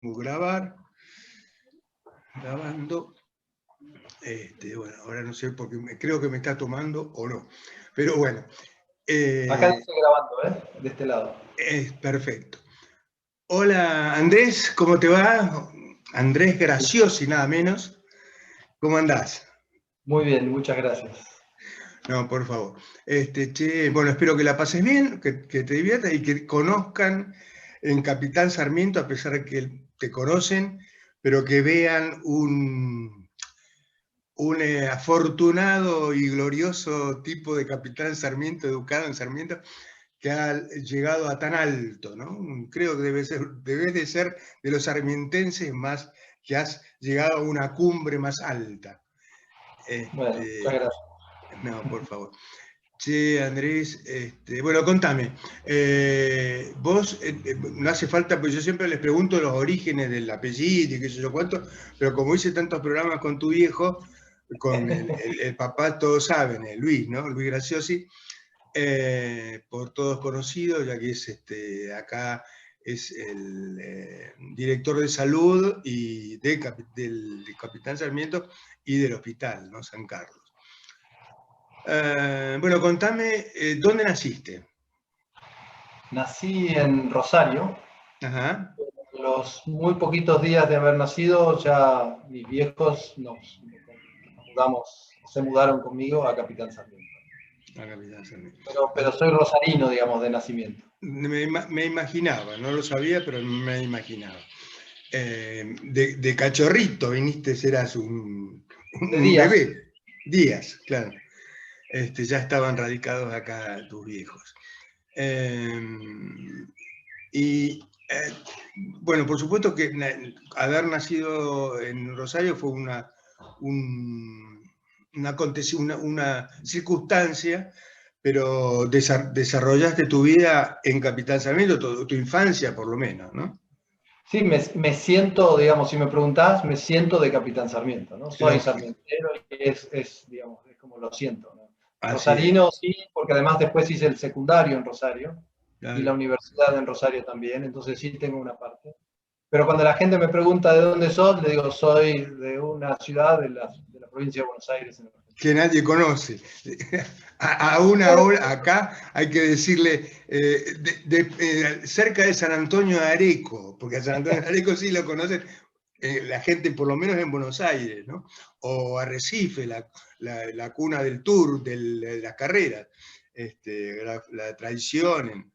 Grabar, grabando. Bueno, ahora no sé porque creo que me está tomando o no, pero bueno. Acá estoy grabando, de este lado. Es perfecto. Hola Andrés, ¿cómo te va? Andrés Graciosi, nada menos. ¿Cómo andás? Muy bien, muchas gracias. No, por favor. Bueno, espero que la pases bien, que te diviertas y que conozcan en Capitán Sarmiento, a pesar de que te conocen, pero que vean un afortunado y glorioso tipo de Capitán Sarmiento, educado en Sarmiento, que ha llegado a tan alto, ¿no? Creo que debes de ser de los sarmientenses más que has llegado a una cumbre más alta. Bueno, muchas gracias. No, por favor. Che, Andrés, bueno, contame, vos, no hace falta, pues yo siempre les pregunto los orígenes del apellido y qué sé yo cuánto, pero como hice tantos programas con tu viejo, con el papá, todos saben, Luis, ¿no? Luis Graciosi, por todos conocidos, ya que es acá es el director de salud y del Capitán Sarmiento y del hospital, ¿no? San Carlos. Bueno, contame, ¿dónde naciste? Nací en Rosario. Ajá. Los muy poquitos días de haber nacido, ya mis viejos se mudaron conmigo a Capitán Sarmiento. A Capitán Sarmiento. Pero soy rosarino, digamos, de nacimiento. Me imaginaba, no lo sabía, pero me imaginaba. De cachorrito viniste, serás un Díaz. bebé. Días, claro. Ya estaban radicados acá tus viejos. Bueno, por supuesto que haber nacido en Rosario fue una circunstancia, pero desarrollaste tu vida en Capitán Sarmiento, tu infancia por lo menos, ¿no? Sí, me siento, digamos, si me preguntás, me siento de Capitán Sarmiento, ¿no? Soy Lógico. sarmientero y digamos, es como lo siento, ¿no? Así Rosarino, es. sí, porque además después hice el secundario en Rosario y la Claro. universidad en Rosario también, entonces sí tengo una parte. Pero cuando la gente me pregunta de dónde sos, le digo, soy de una ciudad de la provincia de Buenos Aires, en Argentina. Que nadie conoce. A una hora acá hay que decirle cerca de San Antonio de Areco, porque a San Antonio de Areco sí lo conocen la gente, por lo menos en Buenos Aires, ¿no? O Arrecife, la cuna del tour, de las carreras, la tradición.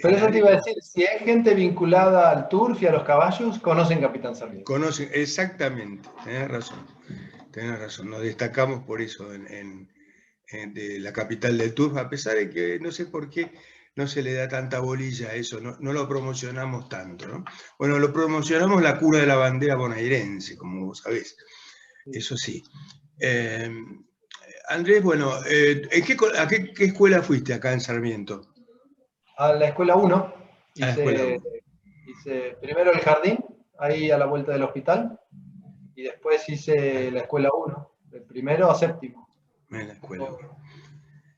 Pero En eso te iba a Areco. decir, si hay gente vinculada al turf y a los caballos, conocen Capitán Sarmiento. Conocen, exactamente, tenés razón, nos destacamos por eso de la capital del Turf, a pesar de que no sé por qué no se le da tanta bolilla a eso, no lo promocionamos tanto, ¿no? Bueno, lo promocionamos la cuna de la bandera bonaerense, como vos sabés, eso sí. Andrés, bueno, ¿a qué escuela fuiste acá en Sarmiento? A la escuela 1, A la escuela 1. hice primero el jardín, ahí a la vuelta del hospital, y después hice la escuela 1, del primero a séptimo. En la escuela 1.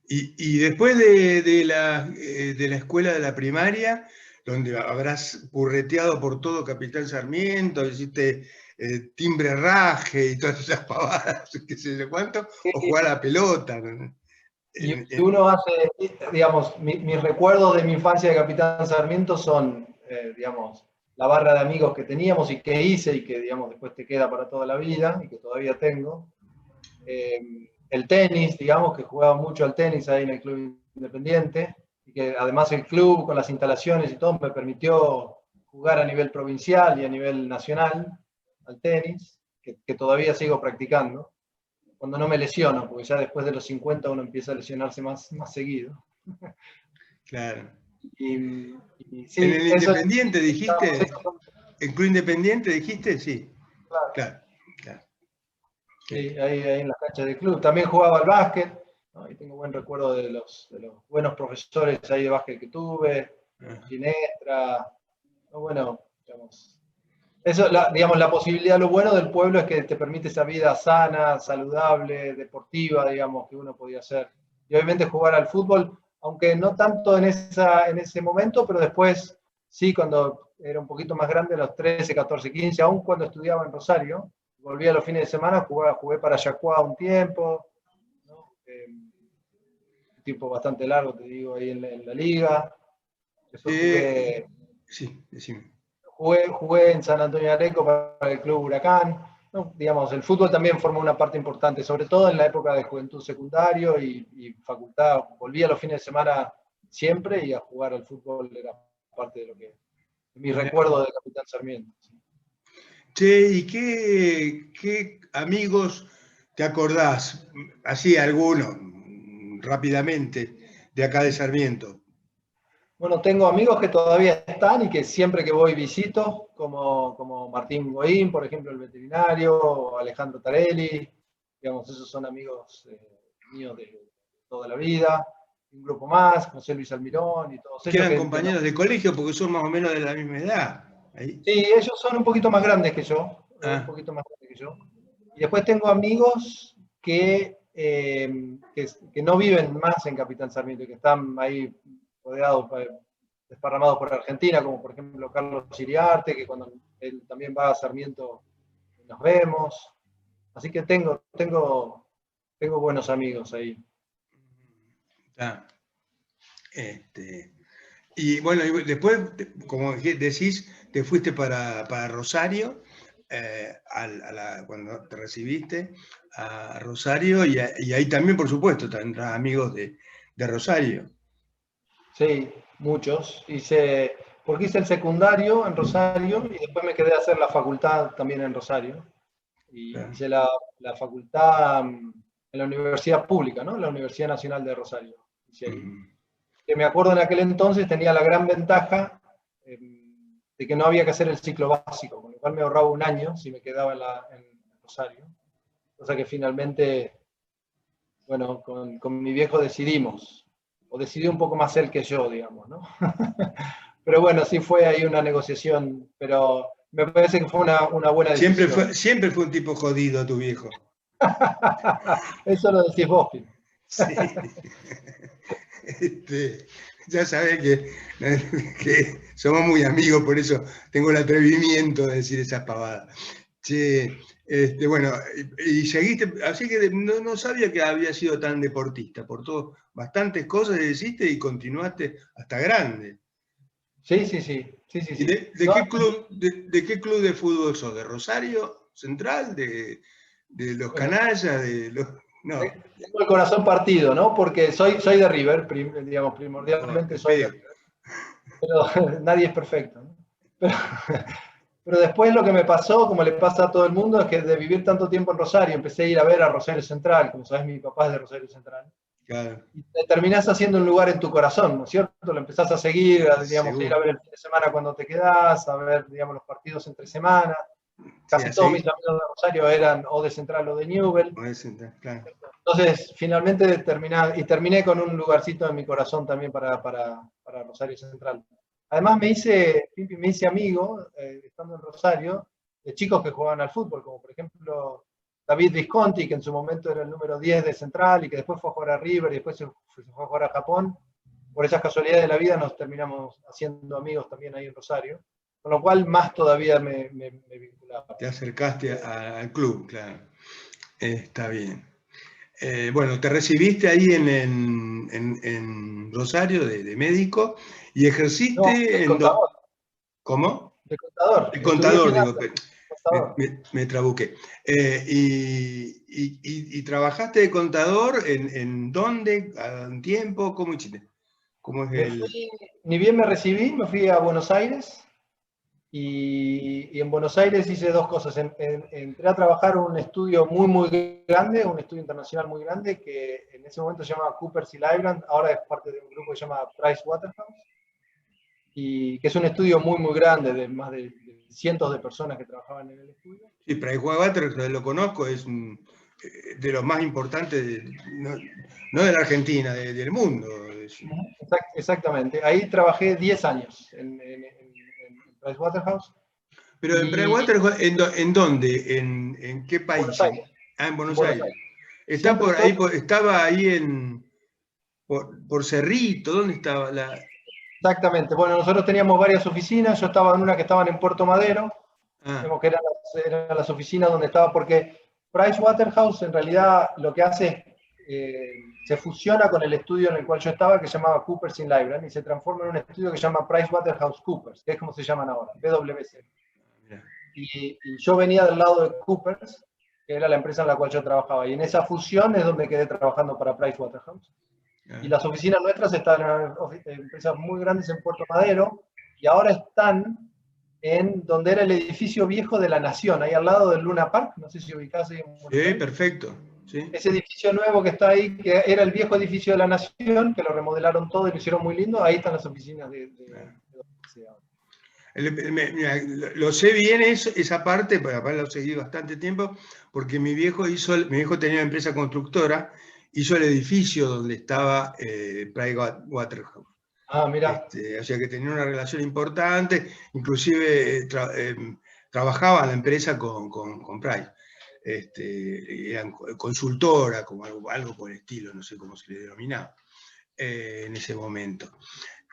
Y después de la escuela de la primaria, donde habrás curreteado por todo Capitán Sarmiento, hiciste timbre raje y todas esas pavadas, qué sé yo cuánto, o jugar a la pelota. Y uno hace, digamos, mis recuerdos de mi infancia de Capitán Sarmiento son, digamos, la barra de amigos que teníamos y que hice y que, digamos, después te queda para toda la vida y que todavía tengo. El tenis, digamos, que jugaba mucho al tenis ahí en el Club Independiente y que además el club con las instalaciones y todo me permitió jugar a nivel provincial y a nivel nacional al tenis, que todavía sigo practicando cuando no me lesiono, porque ya después de los 50 uno empieza a lesionarse más seguido. Claro. Sí, ¿En el eso, Independiente digamos, dijiste? eso, ¿En Club Independiente dijiste? Sí. claro. Claro. Sí, ahí en las canchas del club. También jugaba al básquet, ¿no? Y tengo buen recuerdo de los buenos profesores ahí de básquet que tuve, Ginestra, bueno, digamos. Eso, digamos, la posibilidad, lo bueno del pueblo es que te permite esa vida sana, saludable, deportiva, digamos, que uno podía hacer. Y obviamente jugar al fútbol, aunque no tanto en ese momento, pero después sí, cuando era un poquito más grande, a los 13, 14, 15, aún cuando estudiaba en Rosario. Volvía los fines de semana, jugué para Yacuá un tiempo, ¿no? Un tiempo bastante largo, te digo, ahí en la liga. Después sí, decime. Jugué en San Antonio de Areco para el Club Huracán. ¿No? Digamos, el fútbol también formó una parte importante, sobre todo en la época de juventud secundario y facultad. Volvía los fines de semana siempre y a jugar al fútbol era parte de lo que mi recuerdo de Capitán Sarmiento. ¿Sí? Che, ¿y qué amigos te acordás? Así, alguno, rápidamente, de acá de Sarmiento. Bueno, tengo amigos que todavía están y que siempre que voy visito, como Martín Goín, por ejemplo, el veterinario, o Alejandro Tarelli. Digamos, esos son amigos míos de toda la vida. Un grupo más, José Luis Almirón y todos Que ellos. eran compañeros de colegio porque son más o menos de la misma edad. Ahí. Sí, ellos son un poquito más grandes que yo, un poquito más grandes que yo. Y después tengo amigos que no viven más en Capitán Sarmiento, que están ahí rodeados, desparramados por Argentina, como por ejemplo Carlos Chiriarte, que cuando él también va a Sarmiento nos vemos. Así que tengo buenos amigos ahí. Ah, y bueno, y después, como decís, te fuiste para Rosario, cuando te recibiste a Rosario, y ahí también, por supuesto, tendrás amigos de Rosario. Sí, muchos. Porque hice el secundario en Rosario y después me quedé a hacer la facultad también en Rosario. Y Claro. hice la facultad en la universidad pública, ¿no? La Universidad Nacional de Rosario. Hice ahí. Que me acuerdo en aquel entonces tenía la gran ventaja de que no había que hacer el ciclo básico, con lo cual me ahorraba un año si me quedaba en Rosario. Cosa que finalmente, bueno, con mi viejo decidimos, o decidió un poco más él que yo, digamos, ¿no? Pero bueno, sí fue ahí una negociación, pero me parece que fue una buena decisión. Siempre fue un tipo jodido tu viejo. Eso lo decís vos, Pim. Sí. Ya sabés que somos muy amigos, por eso tengo el atrevimiento de decir esas pavadas. Che, bueno, y seguiste, así que no sabía que había sido tan deportista, por todo, bastantes cosas hiciste y continuaste hasta grande. Sí. ¿Y de qué club de fútbol sos? ¿De Rosario Central? ¿De los Canallas? No. Tengo el corazón partido, ¿no? Porque soy de River, digamos, primordialmente soy de River. Pero nadie es perfecto, ¿no? Pero después lo que me pasó, como le pasa a todo el mundo, es que de vivir tanto tiempo en Rosario, empecé a ir a ver a Rosario Central, como sabes, mi papá es de Rosario Central. Claro. Y te terminás haciendo un lugar en tu corazón, ¿no es cierto? Lo empezás a seguir, digamos, a ir a ver el fin de semana cuando te quedás, a ver, digamos, los partidos entre semana. Casi todos mis amigos de Rosario eran o de Central o de Newell. Claro. Entonces, finalmente terminé con un lugarcito en mi corazón también para Rosario Central. Además, me hice amigo, estando en Rosario, de chicos que jugaban al fútbol, como por ejemplo David Visconti, que en su momento era el número 10 de Central y que después fue a jugar a River y después se fue a jugar a Japón. Por esas casualidades de la vida nos terminamos haciendo amigos también ahí en Rosario, con lo cual más todavía me vinculaba. Te acercaste al club, claro. Está bien. Bueno, te recibiste ahí en Rosario de médico y ejerciste no, contador. ¿Cómo? De contador. De contador, digo. Contador. Me trabuqué. Y trabajaste de contador en dónde, a un tiempo, ¿cómo hiciste? ¿Cómo es ni bien me recibí, me fui a Buenos Aires y en Buenos Aires hice dos cosas. Entré a trabajar en un estudio muy grande, un estudio internacional muy grande, que en ese momento se llama Coopers & Lybrand, ahora es parte de un grupo que se llama Pricewaterhouse, y que es un estudio muy grande, de más de cientos de personas que trabajaban en el estudio. Sí, Pricewaterhouse lo conozco, es de los más importantes, no de la Argentina, del mundo. Exactamente. Ahí trabajé 10 años en Pricewaterhouse. Pero en Pricewaterhouse, ¿en dónde? ¿En qué país? Buenos Aires. En Buenos Aires. Estaba ahí por Cerrito, ¿dónde estaba? Exactamente. Bueno, nosotros teníamos varias oficinas, yo estaba en una que estaban en Puerto Madero, Ah, que eran las oficinas donde estaba, porque Pricewaterhouse en realidad lo que hace es, se fusiona con el estudio en el cual yo estaba, que se llamaba Coopers in Lybrand, y se transforma en un estudio que se llama PricewaterhouseCoopers, que es como se llaman ahora, PwC. mira. Y yo venía del lado de Coopers, que era la empresa en la cual yo trabajaba, y en esa fusión es donde quedé trabajando para Pricewaterhouse. Y Ah, las oficinas nuestras están en empresas muy grandes en Puerto Madero, y ahora están en donde era el edificio viejo de la Nación, ahí al lado del Luna Park, no sé si ubicás ahí en Buenos sí, Aires. perfecto. Sí. Ese edificio nuevo que está ahí, que era el viejo edificio de la Nación, que lo remodelaron todo y lo hicieron muy lindo, ahí están las oficinas de Mira, lo sé bien esa parte, pero aparte lo seguí bastante tiempo, porque mi viejo tenía una empresa constructora, hizo el edificio donde estaba Pricewaterhouse. Ah, mira. O sea que tenía una relación importante, inclusive trabajaba la empresa con Price. Eran consultora, como algo por el estilo, no sé cómo se le denominaba en ese momento.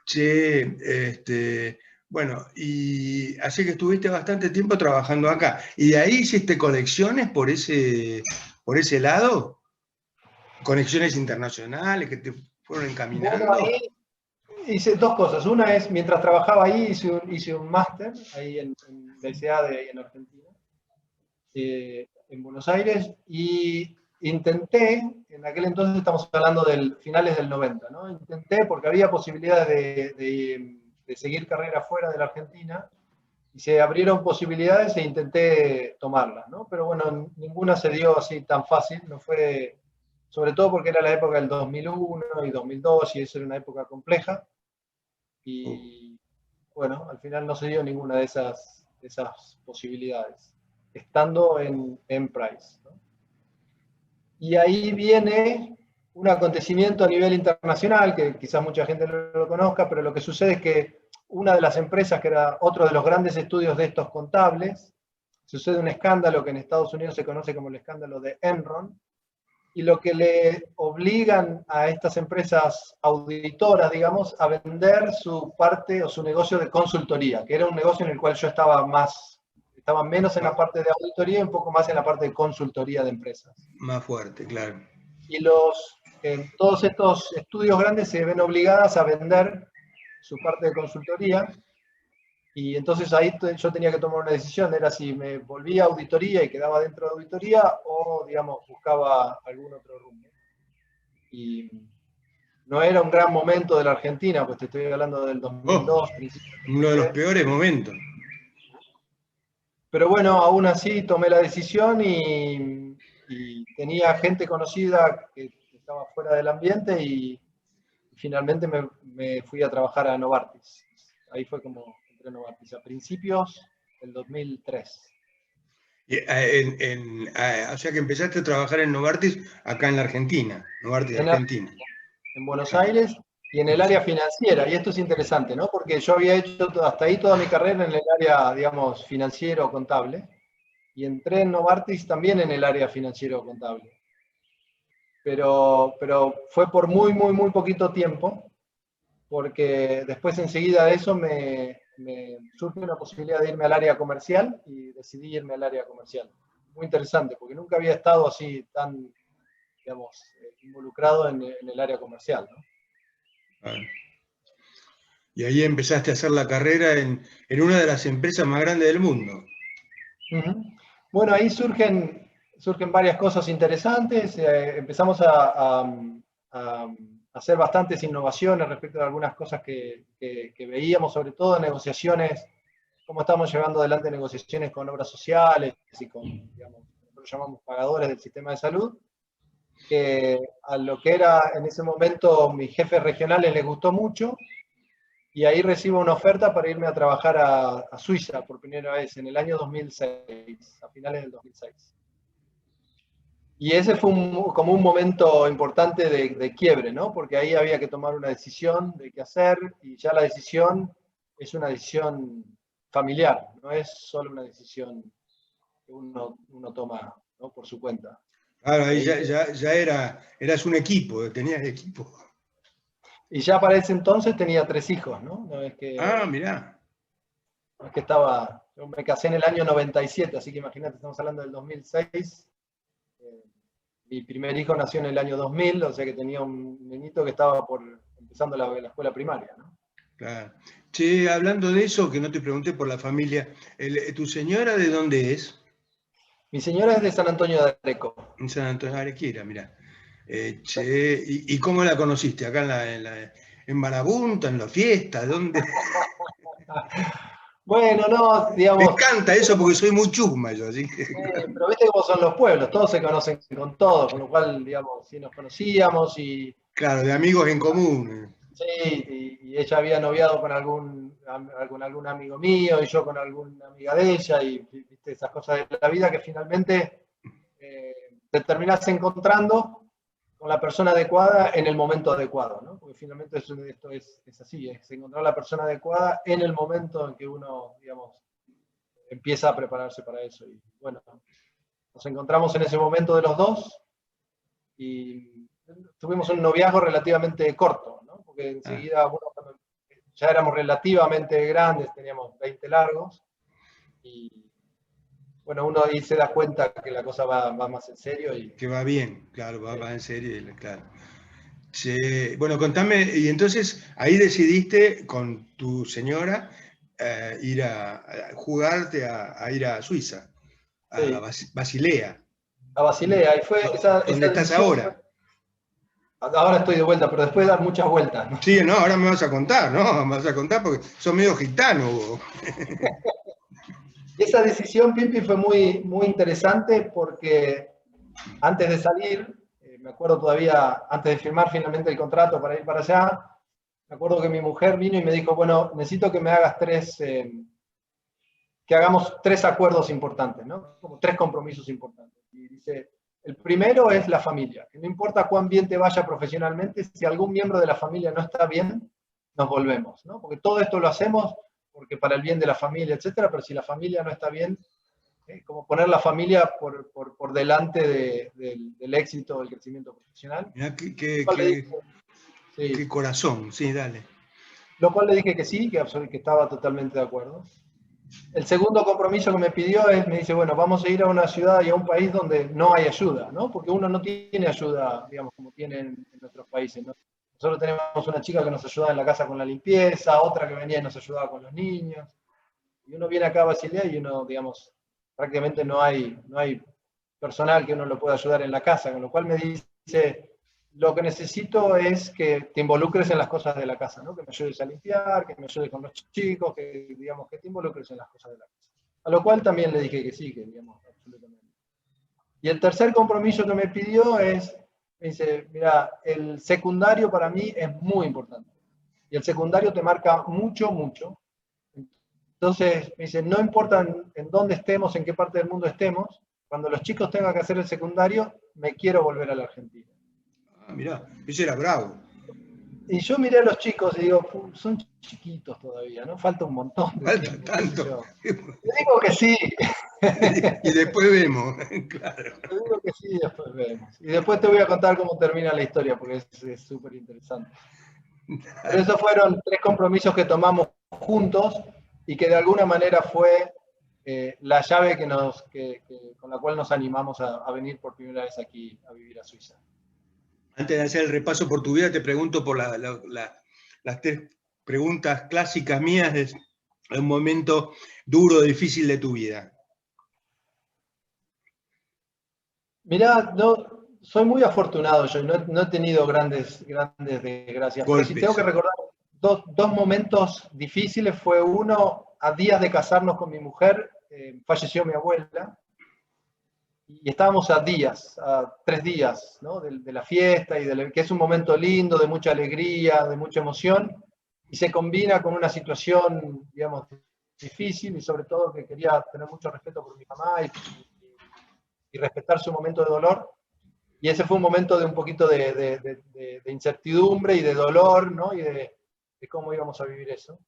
Che, bueno, y así que estuviste bastante tiempo trabajando acá. ¿Y de ahí hiciste conexiones por ese lado? ¿Conexiones internacionales que te fueron Bueno, encaminando? ahí hice dos cosas. Una es, mientras trabajaba ahí, hice un máster ahí en la ICEADE en Argentina, en Buenos Aires, y intenté, en aquel entonces estamos hablando de finales del 90, ¿no? Intenté, porque había posibilidades de seguir carrera fuera de la Argentina, y se abrieron posibilidades e intenté tomarlas, ¿no? Pero bueno, ninguna se dio así tan fácil, no fue, sobre todo porque era la época del 2001 y 2002, y eso era una época compleja, y bueno, al final no se dio ninguna de esas posibilidades, estando en Price, ¿no? Y ahí viene un acontecimiento a nivel internacional, que quizás mucha gente no lo conozca, pero lo que sucede es que una de las empresas, que era otro de los grandes estudios de estos contables, sucede un escándalo que en Estados Unidos se conoce como el escándalo de Enron, y lo que le obligan a estas empresas auditoras, digamos, a vender su parte o su negocio de consultoría, que era un negocio en el cual yo estaba menos en la parte de auditoría y un poco más en la parte de consultoría de empresas. Más fuerte, claro. Y todos estos estudios grandes se ven obligadas a vender su parte de consultoría, y entonces ahí yo tenía que tomar una decisión, era si me volvía a auditoría y quedaba dentro de auditoría o, digamos, buscaba algún otro rumbo. Y no era un gran momento de la Argentina, pues te estoy hablando del Oh, 2002, principios del uno de los 2003. peores momentos. Pero bueno, aún así tomé la decisión y tenía gente conocida que estaba fuera del ambiente, y finalmente me fui a trabajar a Novartis. Ahí fue como entré a Novartis, a principios del 2003. O sea que empezaste a trabajar en Novartis acá en la Argentina, Novartis En, Argentina. en Buenos Ah, Aires y en el área financiera. Y esto es interesante, ¿no? Porque yo había hecho hasta ahí toda mi carrera en el área, digamos, financiero contable, y entré en Novartis también en el área financiero contable. Pero fue por muy, muy, muy poquito tiempo, porque después enseguida de eso me surge una posibilidad de irme al área comercial, y decidí irme al área comercial. Muy interesante, porque nunca había estado así tan, digamos, involucrado en el área comercial, ¿no? ah. Y ahí empezaste a hacer la carrera en una de las empresas más grandes del mundo. Uh-huh. Bueno, ahí surgen varias cosas interesantes. Empezamos a hacer bastantes innovaciones respecto a algunas cosas que veíamos, sobre todo en negociaciones, cómo estamos llevando adelante negociaciones con obras sociales y con, digamos, nosotros llamamos pagadores del sistema de salud, que a lo que era en ese momento mis jefes regionales les gustó mucho, y ahí recibo una oferta para irme a trabajar a Suiza por primera vez en el año 2006, a finales del 2006. Y ese fue como un momento importante de quiebre, ¿no? Porque ahí había que tomar una decisión de qué hacer, y ya la decisión es una decisión familiar, no es solo una decisión que uno toma, ¿no?, por su cuenta. Claro, ahí Ahí, ya eras un equipo, tenías equipo. Y ya para ese entonces tenía 3 hijos, ¿no? No es que, Mirá. no es que yo me casé en el año 97, así que imagínate, estamos hablando del 2006. Mi primer hijo nació en el año 2000, o sea que tenía un niñito que estaba empezando la escuela primaria, ¿no? Claro. Che, hablando de eso, que no te pregunté por la familia, ¿tu señora de dónde es? Mi señora es de San Antonio de Areco. En San Antonio de Arequira, mirá. Che, ¿y cómo la conociste? ¿Acá en Marabunta, en la fiesta? ¿Dónde? Bueno, no, Me digamos, encanta eso porque soy muy chusma yo, así que... pero viste cómo son los pueblos, todos se conocen con todos, con lo cual, digamos, sí nos conocíamos y Claro, de amigos en común. sí, y ella había noviado con algún amigo mío y yo con alguna amiga de ella y viste esas cosas de la vida que finalmente te terminás encontrando con la persona adecuada en el momento adecuado, ¿no? Porque finalmente esto es así, es encontrar la persona adecuada en el momento en que uno, digamos, empieza a prepararse para eso. Y bueno, nos encontramos en ese momento de los dos y tuvimos un noviazgo relativamente corto, ¿no? Porque Ah, enseguida, bueno, ya éramos relativamente grandes, teníamos 20 largos, y bueno, uno ahí se da cuenta que la cosa va más en serio. que va bien, claro, va en serio, claro. Che, bueno, contame, y entonces ahí decidiste con tu señora ir a jugarte a ir a Suiza, a Sí, Basilea, a Basilea, y fue donde esa estás decisión fue, ahora. ahora estoy de vuelta, pero después de dar muchas vueltas, ¿no? Sí, no, ahora me vas a contar, ¿no? Me vas a contar porque sos medio gitano vos. Esa decisión, Pimpi, fue muy interesante porque antes de salir, me acuerdo todavía, antes de firmar finalmente el contrato para ir para allá, me acuerdo que mi mujer vino y me dijo, bueno, necesito que me hagas que hagamos 3 acuerdos importantes, ¿no? Como 3 compromisos importantes. Y dice, el primero es la familia, que no importa cuán bien te vaya profesionalmente, si algún miembro de la familia no está bien, nos volvemos, ¿no? Porque todo esto lo hacemos porque para el bien de la familia, etcétera, pero si la familia no está bien, como poner la familia por delante del éxito, del crecimiento profesional. Mirá Lo cual le dije, qué sí, corazón, sí, dale. lo cual le dije que sí, que estaba totalmente de acuerdo. El segundo compromiso que me pidió me dice, bueno, vamos a ir a una ciudad y a un país donde no hay ayuda, ¿no? Porque uno no tiene ayuda, digamos, como tienen en nuestros países, ¿no? Nosotros tenemos una chica que nos ayudaba en la casa con la limpieza, otra que venía y nos ayudaba con los niños, y uno viene acá a Basilea y uno, digamos, prácticamente no hay personal que uno lo pueda ayudar en la casa, con lo cual me dice, lo que necesito es que te involucres en las cosas de la casa, ¿no? Que me ayudes a limpiar, que me ayudes con los chicos, que, digamos, que te involucres en las cosas de la casa. A lo cual también le dije que sí, que digamos, absolutamente. Y el tercer compromiso que me pidió me dice, mira, el secundario para mí es muy importante. Y el secundario te marca mucho, mucho. Entonces, me dice, no importa en dónde estemos, en qué parte del mundo estemos, cuando los chicos tengan que hacer el secundario, me quiero volver a la Argentina. Mirá, ese era bravo. Y yo miré a los chicos y digo, son chiquitos todavía, ¿no? Falta un montón de Falta tiempo, qué sé tanto. yo. Le digo que sí. Y después vemos, claro. Le digo que sí y después vemos. Y después te voy a contar cómo termina la historia, porque es súper interesante. Pero esos fueron 3 compromisos que tomamos juntos y que de alguna manera fue la llave con la cual nos animamos a venir por primera vez aquí a vivir a Suiza. Antes de hacer el repaso por tu vida, te pregunto por las 3 preguntas clásicas mías de un momento duro, difícil de tu vida. Mirá, no, soy muy afortunado, yo no he tenido grandes desgracias, pero si tengo Golpes. que recordar dos momentos difíciles, fue uno, a días de casarnos con mi mujer, falleció mi abuela, y estábamos a 3 días, ¿no? de la fiesta, que es un momento lindo, de mucha alegría, de mucha emoción, y se combina con una situación, digamos, difícil, y sobre todo que quería tener mucho respeto por mi mamá y respetar su momento de dolor. Y ese fue un momento de un poquito de incertidumbre y de dolor, ¿no? Y de cómo íbamos a vivir eso.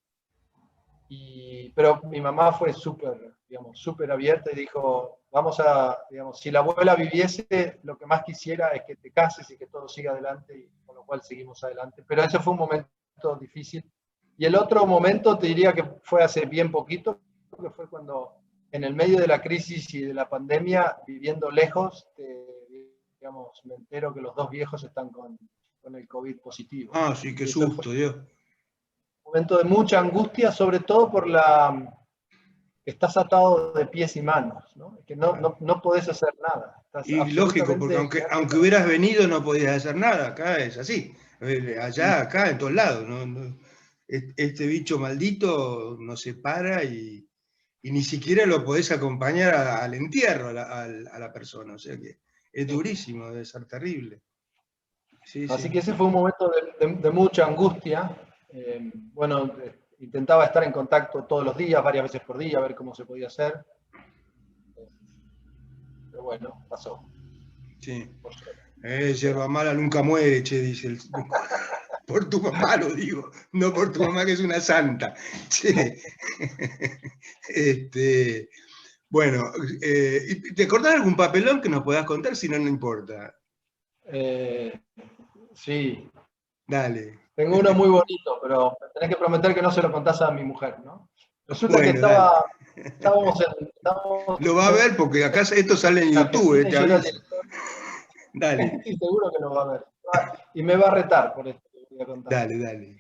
Pero mi mamá fue súper abierta y dijo, digamos, si la abuela viviese, lo que más quisiera es que te cases y que todo siga adelante, y con lo lo cual seguimos adelante. Pero ese fue un momento difícil. Y el otro momento te diría que fue hace bien poquito, que fue cuando en el medio de la crisis y de la pandemia, viviendo lejos, digamos, me entero que los 2 viejos están con el COVID positivo. Ah, sí, qué susto, Dios. Un momento de mucha angustia, sobre todo por estás atado de pies y manos, ¿no? Que no podés hacer nada. Y lógico, porque aunque hubieras venido no podías hacer nada, acá es así. Allá, acá, en todos lados. Este bicho maldito nos separa y ni siquiera lo podés acompañar al entierro a la persona. O sea que es durísimo, debe ser terrible. Sí, así que ese fue un momento de mucha angustia. Bueno, intentaba estar en contacto todos los días, varias veces por día, a ver cómo se podía hacer. Pero bueno, pasó. Sí. Yerba mala nunca muere, che, dice el... Por tu mamá lo digo, no por tu mamá que es una santa. Che. Bueno, ¿te acordás de algún papelón que nos puedas contar? Si no, no importa. Sí. Dale. Tengo uno muy bonito, pero tenés que prometer que no se lo contás a mi mujer, ¿no? Resulta bueno, que estábamos lo va a ver porque acá esto sale en YouTube, te aviso. Dale. Sí, seguro que lo va a ver. Y me va a retar por esto que voy a contar. Dale.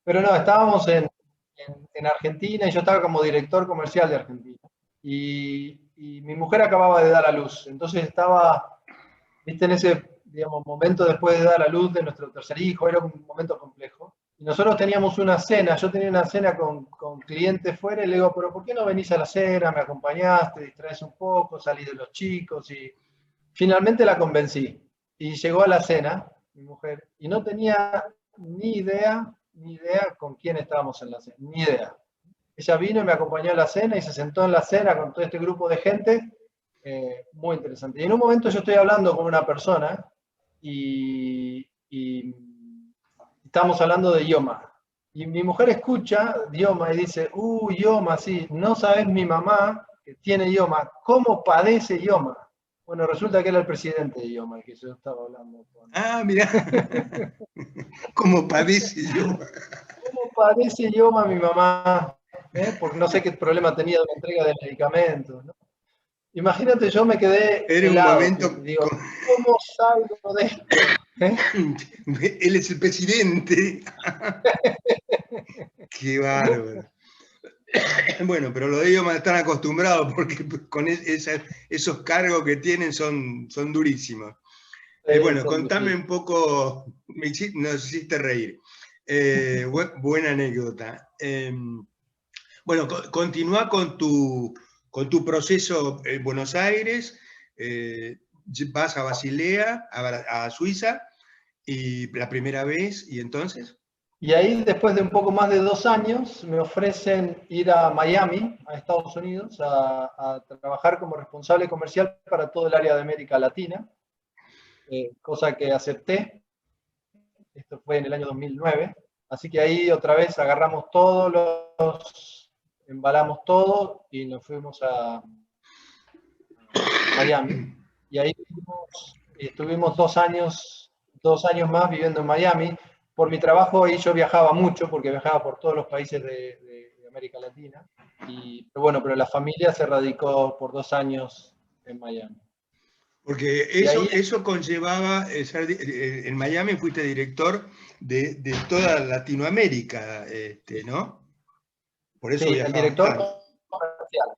Pero no, estábamos en Argentina y yo estaba como director comercial de Argentina. Y mi mujer acababa de dar a luz. Entonces estaba, viste, en ese, digamos, momento después de dar a luz de nuestro tercer hijo, era un momento complejo. Y nosotros teníamos una cena, yo tenía una cena con clientes fuera y le digo, pero ¿por qué no venís a la cena? Me acompañás, te distraes un poco, salís de los chicos y finalmente la convencí. Y llegó a la cena, mi mujer, y no tenía ni idea con quién estábamos en la cena, ni idea. Ella vino y me acompañó a la cena y se sentó en la cena con todo este grupo de gente, muy interesante. Y en un momento yo estoy hablando con una persona y estamos hablando de Ioma. Y mi mujer escucha Ioma y dice, Ioma, sí, no sabes mi mamá que tiene Ioma, ¿cómo padece Ioma? Bueno, resulta que era el presidente de Ioma, el que yo estaba hablando. Ah, mirá. ¿Cómo padece Ioma? ¿Cómo padece Ioma mi mamá? Porque no sé qué problema tenía de la entrega de medicamentos, ¿no? Imagínate, yo me quedé Era helado, un momento... digo, ¿cómo salgo de esto? Él es el presidente. Qué bárbaro. Bueno, pero los de Ioma están acostumbrados porque con esos cargos que tienen son durísimos. Bueno, contame un poco, nos hiciste reír. Buena anécdota. Bueno, continúa con tu proceso en Buenos Aires, vas a Basilea, a Suiza, y la primera vez, ¿y entonces? Y ahí, después de un poco más de 2 años, me ofrecen ir a Miami, a Estados Unidos, a trabajar como responsable comercial para todo el área de América Latina, cosa que acepté. Esto fue en el año 2009. Así que ahí otra vez agarramos embalamos todo y nos fuimos a Miami. Y ahí estuvimos 2 años más viviendo en Miami. Por mi trabajo ahí yo viajaba mucho, porque viajaba por todos los países de América Latina. Pero la familia se radicó por 2 años en Miami. Porque eso conllevaba, en Miami fuiste director de toda Latinoamérica, ¿no? Por eso sí, el director comercial.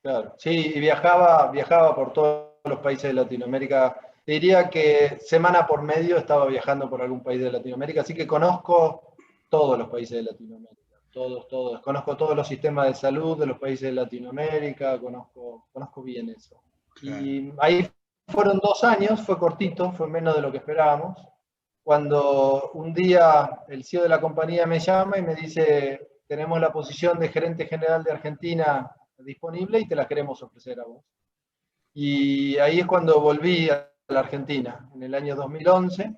Claro, sí, y viajaba por todos los países de Latinoamérica. Te diría que semana por medio estaba viajando por algún país de Latinoamérica, así que conozco todos los países de Latinoamérica, todos. Conozco todos los sistemas de salud de los países de Latinoamérica, conozco bien eso. Claro. Y ahí fueron 2 años, fue cortito, fue menos de lo que esperábamos, cuando un día el CEO de la compañía me llama y me dice, tenemos la posición de gerente general de Argentina disponible y te la queremos ofrecer a vos. Y ahí es cuando volví a la Argentina, en el año 2011,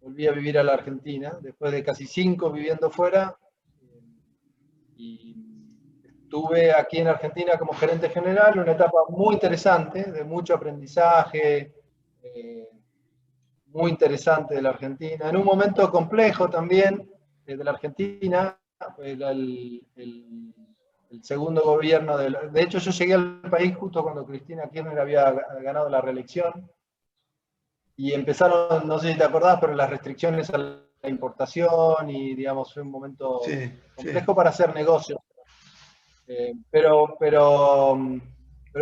volví a vivir a la Argentina, después de casi 5 viviendo fuera, y estuve aquí en Argentina como gerente general, una etapa muy interesante, de mucho aprendizaje, muy interesante de la Argentina. En un momento complejo también de la Argentina, el segundo gobierno. De hecho, yo llegué al país justo cuando Cristina Kirchner había ganado la reelección. Y empezaron, no sé si te acordás, pero las restricciones a la importación y, digamos, fue un momento complejo para hacer negocios. Pero un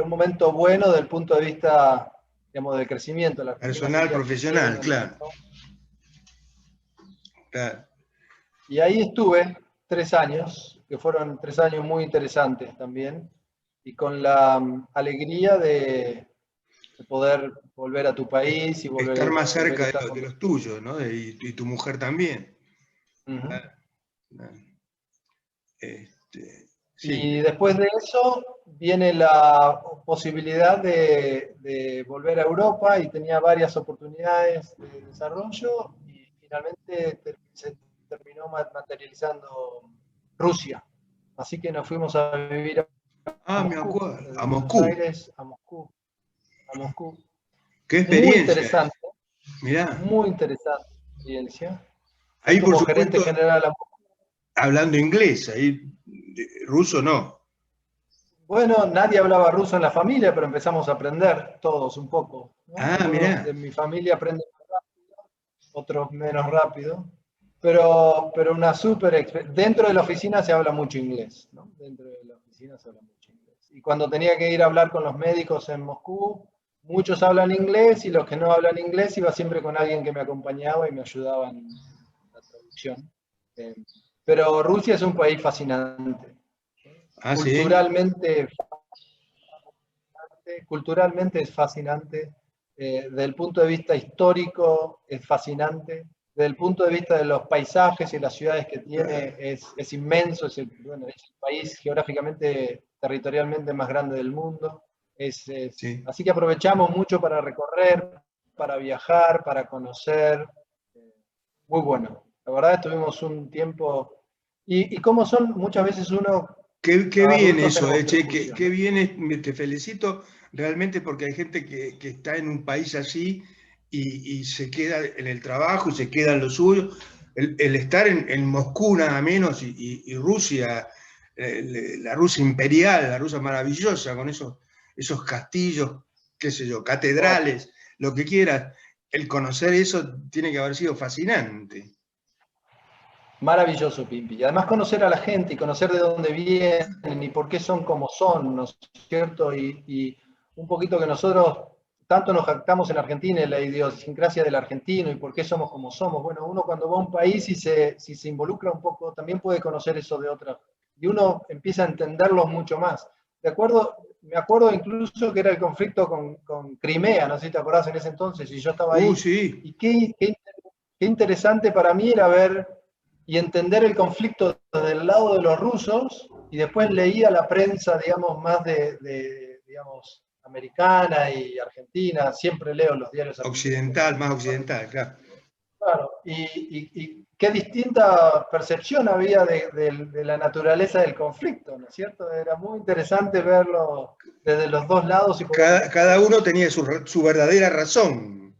momento bueno desde el punto de vista, digamos, del crecimiento. La personal, profesional, claro. Y ahí estuve 3 años, que fueron 3 años muy interesantes también, y con la alegría de poder volver a tu país y volver estar más cerca de los tuyos, ¿no? Y tu mujer también. Sí. Y después de eso viene la posibilidad de volver a Europa, y tenía varias oportunidades de desarrollo, y finalmente se terminó materializando Rusia. Así que nos fuimos a vivir a Moscú, me acuerdo. A Buenos Moscú. Aires, a Moscú. Qué experiencia. Muy interesante. Mirá. Muy interesante experiencia. Ahí, como por supuesto, gerente general a Moscú. Hablando inglés, ahí ruso no. Bueno, nadie hablaba ruso en la familia, pero empezamos a aprender todos un poco, ¿no? Mirá. De mi familia aprenden más rápido, otros menos rápido, pero una súper experiencia. Dentro de la oficina se habla mucho inglés, ¿no? Dentro de la oficina se habla mucho inglés. Y cuando tenía que ir a hablar con los médicos en Moscú, muchos hablan inglés, y los que no hablan inglés iba siempre con alguien que me acompañaba y me ayudaba en la traducción. Pero Rusia es un país fascinante. Culturalmente, ¿sí? Culturalmente es fascinante. Desde el punto de vista histórico es fascinante. Desde el punto de vista de los paisajes y las ciudades que tiene es inmenso. Es el país geográficamente, territorialmente más grande del mundo. Sí. Así que aprovechamos mucho para recorrer, para viajar, para conocer. Muy bueno. La verdad, estuvimos un tiempo. Y como son muchas veces uno. Qué bien eso, Che, qué bien, te felicito realmente, porque hay gente que está en un país así y se queda en el trabajo y se queda en lo suyo. El estar en Moscú nada menos y Rusia, la Rusia imperial, la Rusia maravillosa, con esos castillos, qué sé yo, catedrales, lo que quieras, el conocer eso tiene que haber sido fascinante. Maravilloso, Pimpi. Y además conocer a la gente y conocer de dónde vienen y por qué son como son, ¿no es cierto? Y un poquito que nosotros tanto nos jactamos en Argentina, en la idiosincrasia del argentino y por qué somos como somos. Bueno, uno cuando va a un país y si se involucra un poco, también puede conocer eso de otros. Y uno empieza a entenderlos mucho más. Me acuerdo incluso que era el conflicto con Crimea, no sé si te acordás en ese entonces, y yo estaba ahí. Sí. Y qué interesante para mí era ver y entender el conflicto del lado de los rusos, y después leía la prensa, digamos, más digamos, americana y argentina. Siempre leo los diarios occidental, más occidental, claro. Claro, y qué distinta percepción había de la naturaleza del conflicto, ¿no es cierto? Era muy interesante verlo desde los dos lados. Y cada uno tenía su verdadera razón.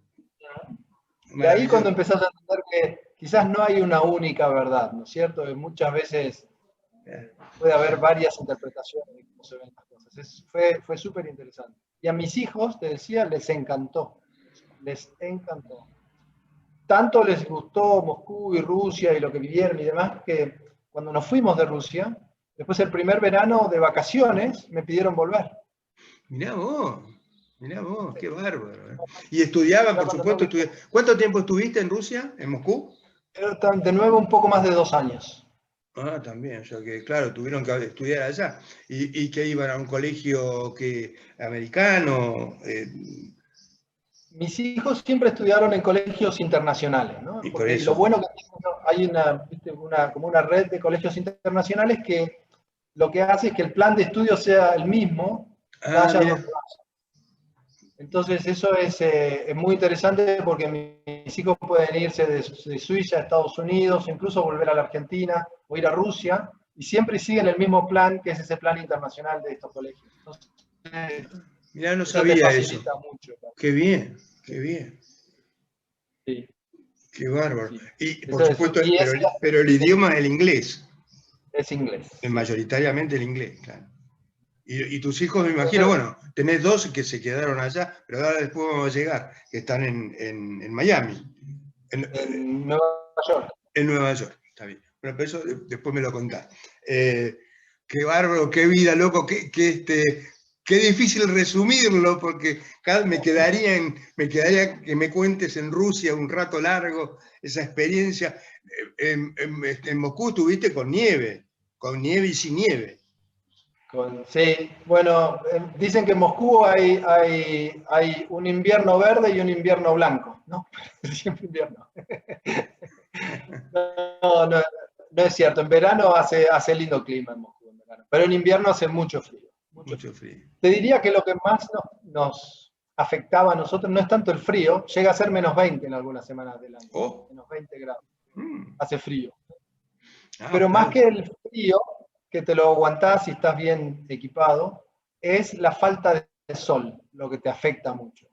Y ahí cuando empezás a entender que quizás no hay una única verdad, ¿no es cierto? Que muchas veces puede haber varias interpretaciones de cómo se ven las cosas. Fue súper interesante. Y a mis hijos, te decía, les encantó. Les encantó. Tanto les gustó Moscú y Rusia y lo que vivieron y demás, que cuando nos fuimos de Rusia, después el primer verano de vacaciones, me pidieron volver. Mirá vos, qué bárbaro. Y estudiaban, por supuesto. ¿Cuánto tiempo estuviste en Rusia, en Moscú? De nuevo, un poco más de 2 años. También, o sea que, claro, tuvieron que estudiar allá. ¿Y que iban a un colegio americano? Mis hijos siempre estudiaron en colegios internacionales, ¿no? Porque lo bueno que hay como una red de colegios internacionales que lo que hace es que el plan de estudio sea el mismo, vaya donde vaya. Entonces eso es muy interesante, porque mis hijos pueden irse de Suiza a Estados Unidos, incluso volver a la Argentina o ir a Rusia, y siempre siguen el mismo plan, que es ese plan internacional de estos colegios. Entonces, mirá, no sabía eso. Mucho. Qué bien, qué bien. Sí. Qué bárbaro. Sí. Y por Eso supuesto, y pero el idioma es el inglés, es inglés. mayoritariamente el inglés, claro. Y tus hijos, me imagino, Pero, bueno, tenés dos que se quedaron allá, pero ahora después vamos a llegar, que están en Miami, en Nueva York. en Nueva York, está bien. Bueno, pero eso después me lo contás. Qué bárbaro, qué vida, loco, qué difícil resumirlo, porque me quedaría que me cuentes en Rusia un rato largo esa experiencia. En Moscú estuviste con nieve y sin nieve. Sí, bueno, dicen que en Moscú hay un invierno verde y un invierno blanco, ¿no? Siempre invierno. No, no, no es cierto. En verano hace lindo clima en Moscú, en verano. Pero en invierno hace mucho frío. Mucho Mucho frío. frío. Te diría que lo que más nos afectaba a nosotros no es tanto el frío, llega a ser menos 20 en algunas semanas del año. Oh. Menos 20 grados. Mm. Hace frío. Ah, Pero más claro. que el frío, que te lo aguantás si estás bien equipado, es la falta de sol lo que te afecta mucho.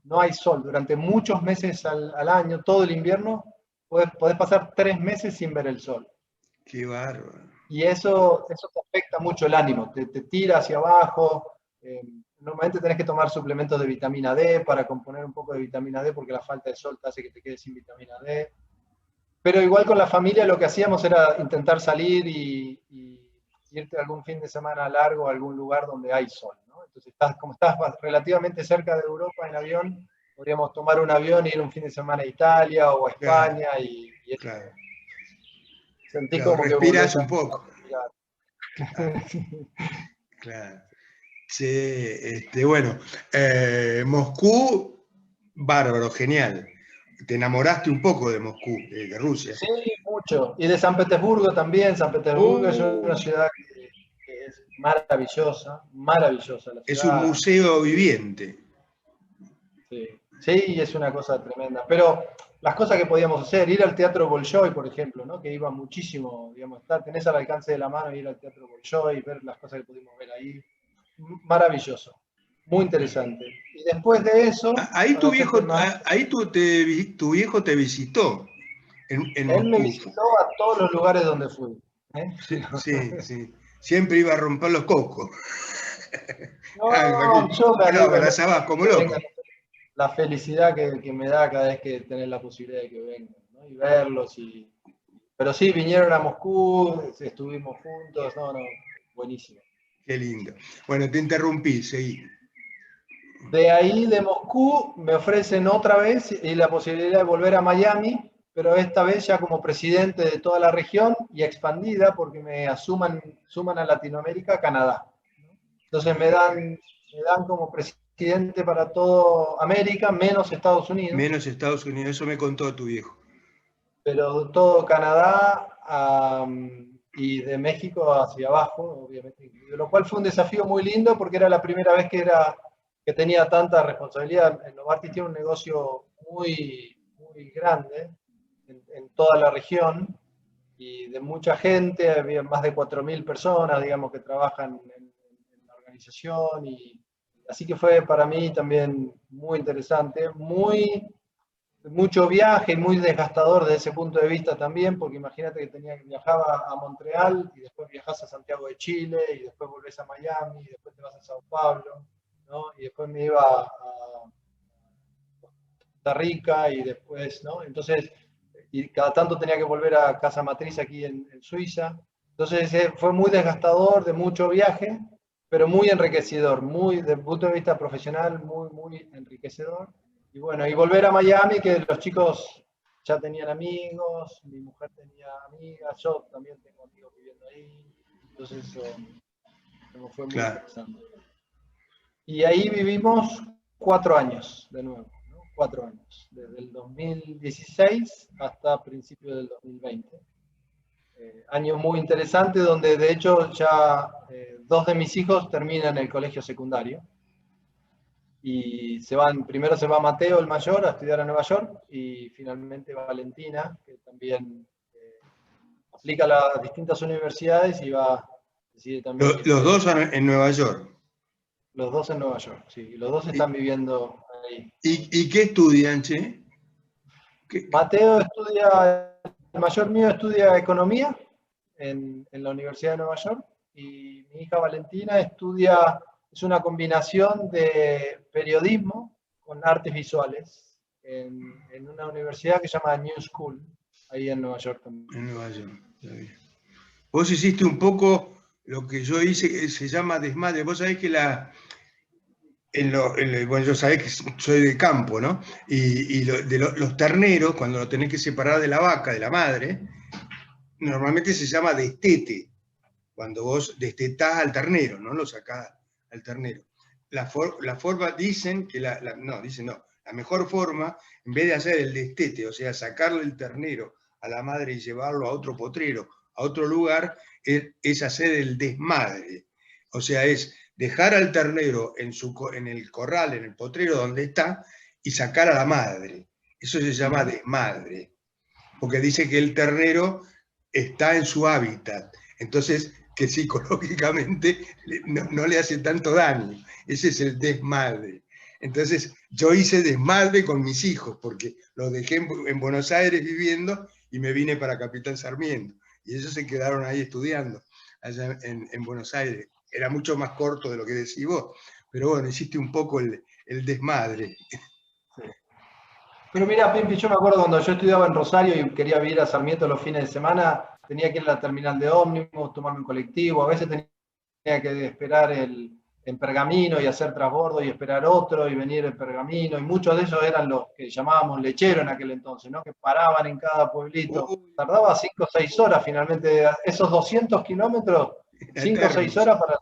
No hay sol. Durante muchos meses al año, todo el invierno, podés pasar 3 meses sin ver el sol. Qué bárbaro. Y eso te afecta mucho el ánimo, te tira hacia abajo. Normalmente tenés que tomar suplementos de vitamina D para componer un poco de vitamina D, porque la falta de sol te hace que te quedes sin vitamina D. Pero igual con la familia lo que hacíamos era intentar salir y irte algún fin de semana largo a algún lugar donde hay sol, ¿no? Entonces, como estás relativamente cerca de Europa en avión, podríamos tomar un avión e ir un fin de semana a Italia o a Claro, España y claro. sentí Claro, como que volvés respiras un a poco. respirar. Ah, claro. Che, bueno, Moscú, bárbaro, genial. Te enamoraste un poco de Moscú, de Rusia. Sí, mucho. Y de San Petersburgo también. San Petersburgo es una ciudad que es maravillosa, maravillosa la Es un ciudad. museo viviente. Sí, sí, es una cosa tremenda. Pero las cosas que podíamos hacer, ir al Teatro Bolshoi, por ejemplo, ¿no? Que iba muchísimo, digamos, tenés al alcance de la mano ir al Teatro Bolshoi, ver las cosas que pudimos ver ahí. Maravilloso, muy interesante. Y después de eso, Ahí para tu hacerte viejo, más, ahí tu viejo te visitó en él me Moscú. visitó a todos los lugares donde fui. ¿Eh? Sí, sí, sí. Siempre iba a romper los cocos. Ah, me No, imagino. yo me Lo alegro abrazabas como que vengan, loco. la felicidad que me da cada vez que tenés la posibilidad de que vengan, ¿no? Y verlos. Pero sí, vinieron a Moscú, estuvimos juntos, no, buenísimo. Qué lindo. Bueno, te interrumpí, seguí. De ahí, de Moscú, me ofrecen otra vez y la posibilidad de volver a Miami, pero esta vez ya como presidente de toda la región y expandida porque suman a Latinoamérica, Canadá. Entonces me dan como presidente para toda América, menos Estados Unidos, Menos Estados Unidos, eso me contó tu viejo. pero todo Canadá y de México hacia abajo, obviamente incluido, lo cual fue un desafío muy lindo porque era la primera vez que tenía tanta responsabilidad. Novartis tiene un negocio muy, muy grande en toda la región y de mucha gente, había más de 4.000 personas, digamos, que trabajan en la organización y así que fue para mí también muy interesante, mucho viaje y muy desgastador desde ese punto de vista también, porque imagínate que viajaba a Montreal y después viajas a Santiago de Chile y después volvés a Miami y después te vas a Sao Paulo, ¿no? Y después me iba a Costa Rica y después, ¿no? Entonces, y cada tanto tenía que volver a casa matriz aquí en Suiza. Entonces fue muy desgastador, de mucho viaje, pero muy enriquecedor, muy, desde el punto de vista profesional, muy, muy enriquecedor. Y bueno, y volver a Miami, que los chicos ya tenían amigos, mi mujer tenía amigas, yo también tengo amigos viviendo ahí. Entonces eso fue muy Claro. interesante. Y ahí vivimos 4 años de nuevo, ¿no? 4 años, desde el 2016 hasta principios del 2020. Año muy interesante donde de hecho ya 2 de mis hijos terminan el colegio secundario y primero se va Mateo, el mayor, a estudiar a Nueva York y finalmente Valentina, que también aplica a las distintas universidades y decide también Los irse, dos en Nueva York. los dos en Nueva York, sí, y los dos están viviendo ahí. ¿Y qué estudian, che? Mateo estudia, el mayor mío estudia economía en la Universidad de Nueva York, y mi hija Valentina estudia, es una combinación de periodismo con artes visuales en una universidad que se llama New School, ahí en Nueva York también. En Nueva York, está bien. Vos hiciste un poco lo que yo hice, que se llama desmadre. Vos sabés que bueno, yo sabés que soy de campo, ¿no? Y los terneros, cuando lo tenés que separar de la vaca, de la madre, normalmente se llama destete, cuando vos destetás al ternero, no lo sacás al ternero. La forma, dicen que la mejor forma, en vez de hacer el destete, o sea, sacarle el ternero a la madre y llevarlo a otro potrero, a otro lugar, es hacer el desmadre. O sea, es dejar al ternero en el corral, en el potrero donde está, y sacar a la madre. Eso se llama desmadre, porque dice que el ternero está en su hábitat, entonces que psicológicamente no le hace tanto daño. Ese es el desmadre. Entonces yo hice desmadre con mis hijos, porque los dejé en Buenos Aires viviendo y me vine para Capitán Sarmiento. Y ellos se quedaron ahí estudiando, allá en Buenos Aires. Era mucho más corto de lo que decís vos, pero bueno, hiciste un poco el desmadre. Sí. Pero mira, Pimpi, yo me acuerdo cuando yo estudiaba en Rosario y quería ir a Sarmiento los fines de semana, tenía que ir a la terminal de ómnibus, tomarme un colectivo, a veces tenía que esperar en Pergamino y hacer transbordo y esperar otro y venir en Pergamino, y muchos de esos eran los que llamábamos lecheros en aquel entonces, ¿no? Que paraban en cada pueblito. Tardaba 5 o 6 horas finalmente, esos 200 kilómetros, 5 o 6 horas para...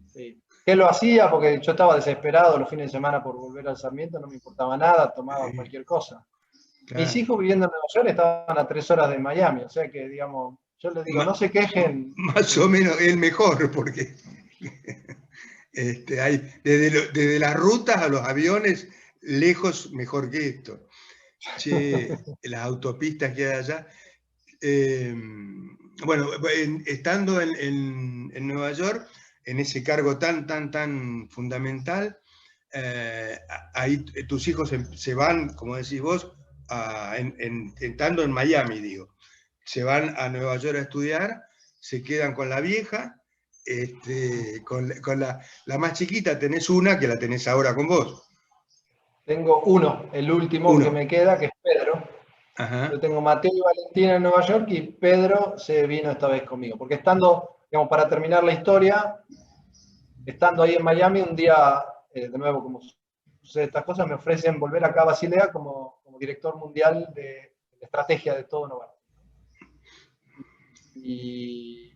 Sí. ¿Qué lo hacía? Porque yo estaba desesperado los fines de semana por volver al Sarmiento, no me importaba nada, tomaba cualquier cosa. Claro. Mis hijos viviendo en Nueva York estaban a 3 horas de Miami, o sea que, digamos, yo les digo, no se quejen. Más o menos el mejor, porque hay desde las rutas a los aviones, lejos mejor que esto. Che, las autopistas que hay allá. Bueno, estando en Nueva York, en ese cargo tan fundamental, ahí tus hijos se van, como decís vos, estando en Miami, digo, se van a Nueva York a estudiar, se quedan con la vieja, con la más chiquita tenés una, que la tenés ahora con vos. Tengo uno, el último que me queda, que es Pedro. Ajá. Yo tengo Mateo y Valentina en Nueva York y Pedro se vino esta vez conmigo. Porque estando, digamos, para terminar la historia, estando ahí en Miami, un día, de nuevo, como sucede estas cosas, me ofrecen volver acá a Basilea como director mundial de estrategia de todo Novartis. Y